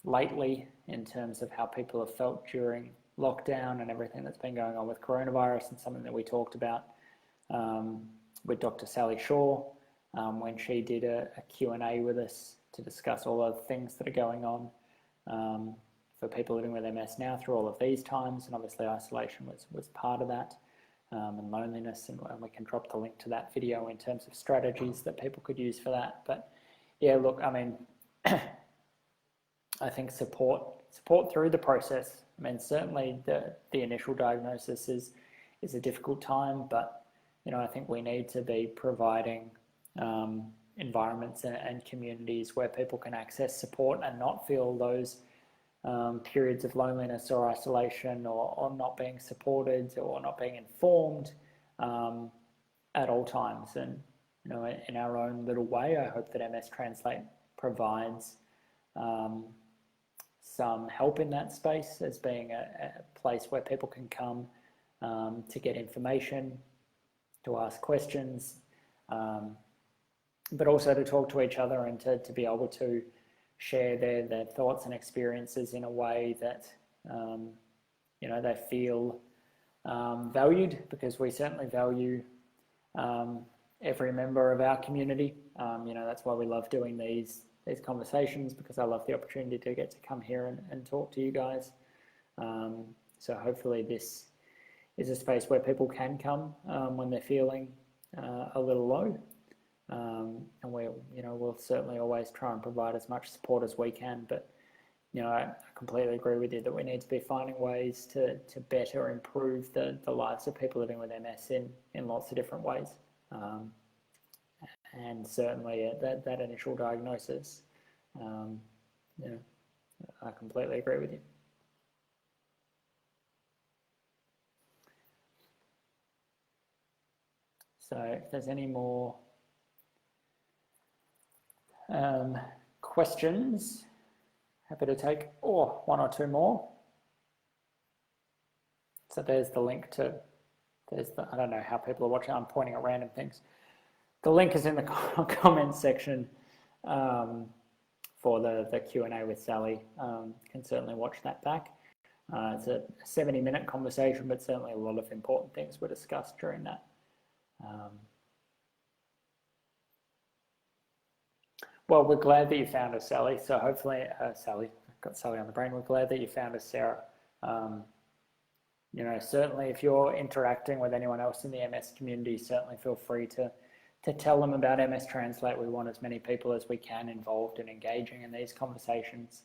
lately in terms of how people have felt during lockdown and everything that's been going on with coronavirus, and something that we talked about with Dr. Sally Shaw when she did a Q&A with us to discuss all of the things that are going on for people living with MS now through all of these times. And obviously isolation was part of that, and loneliness, and we can drop the link to that video in terms of strategies that people could use for that. But yeah, look, I mean, I think support through the process. I mean, certainly the initial diagnosis is a difficult time, but you know, I think we need to be providing environments and communities where people can access support and not feel those periods of loneliness or isolation, or not being supported or not being informed at all times. And you know, in our own little way, I hope that MStranslate provides some help in that space, as being a place where people can come to get information, to ask questions, but also to talk to each other and to be able to share their thoughts and experiences in a way that you know, they feel valued, because we certainly value every member of our community. You know, that's why we love doing these conversations, because I love the opportunity to get to come here and talk to you guys. So hopefully this is a space where people can come when they're feeling a little low. And we'll certainly always try and provide as much support as we can. But I completely agree with you that we need to be finding ways to better improve the lives of people living with MS in lots of different ways. And certainly that initial diagnosis, I completely agree with you. So if there's any more questions, happy to take one or two more. So there's the link to, I don't know how people are watching, I'm pointing at random things. The link is in the comments section for the Q&A with Sally. Can certainly watch that back. It's a 70-minute conversation, but certainly a lot of important things were discussed during that. Well, we're glad that you found us, Sally. So hopefully, Sally, I've got Sally on the brain. We're glad that you found us, Sarah. Certainly if you're interacting with anyone else in the MS community, certainly feel free to tell them about MStranslate. We want as many people as we can involved and engaging in these conversations.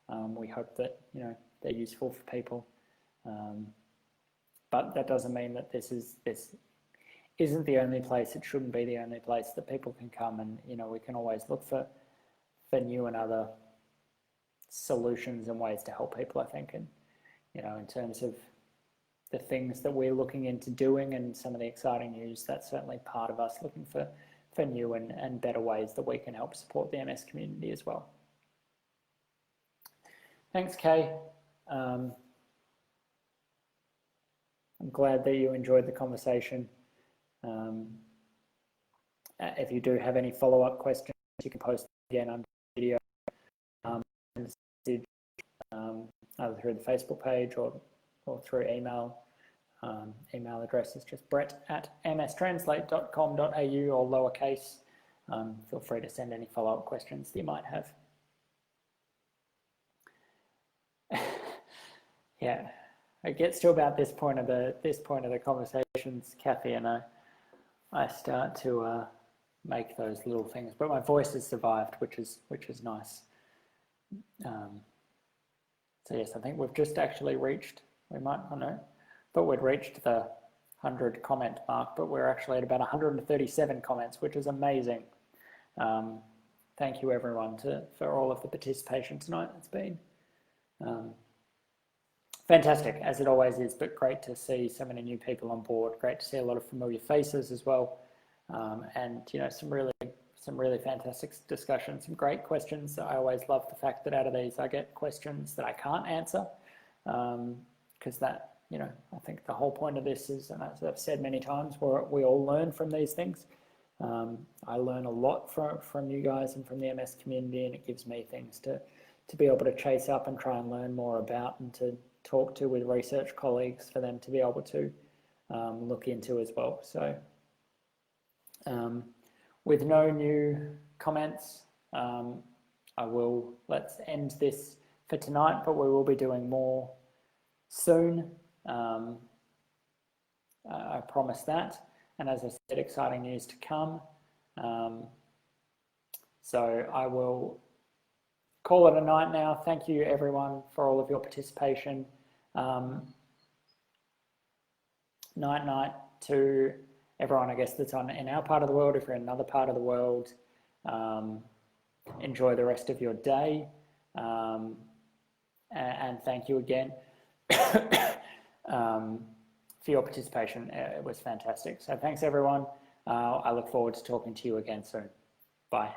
We hope that, they're useful for people. But that doesn't mean that this isn't the only place. It shouldn't be the only place that people can come, and we can always look for new and other solutions and ways to help people, I think. And in terms of the things that we're looking into doing and some of the exciting news, that's certainly part of us looking for new and better ways that we can help support the MS community as well. Thanks, Kay. I'm glad that you enjoyed the conversation. If you do have any follow-up questions, you can post again under the video, either through the Facebook page or through email. Email address is just brett@mstranslate.com.au or lowercase. Feel free to send any follow-up questions that you might have. Yeah, it gets to about this point of the conversations, Kathy, and I start to make those little things, but my voice has survived, which is nice. So yes, I think we've just actually reached. We might, I know, but we'd reached the 100 comment mark, but we're actually at about 137 comments, which is amazing. Thank you everyone for all of the participation tonight. It's been fantastic, as it always is, but great to see so many new people on board. Great to see a lot of familiar faces as well, and some really fantastic discussion, some great questions. I always love the fact that out of these I get questions that I can't answer, because that, I think the whole point of this is, and as I've said many times, we all learn from these things. I learn a lot from you guys and from the MS community, and it gives me things to be able to chase up and try and learn more about, and to talk to with research colleagues for them to be able to look into as well. So with no new comments, let's end this for tonight, but we will be doing more soon. I promise that. And as I said, exciting news to come. So I will call it a night now. Thank you everyone for all of your participation. Night to everyone, I guess, that's in our part of the world. If you're in another part of the world, enjoy the rest of your day. And thank you again for your participation. It was fantastic. So thanks everyone. I look forward to talking to you again soon. Bye.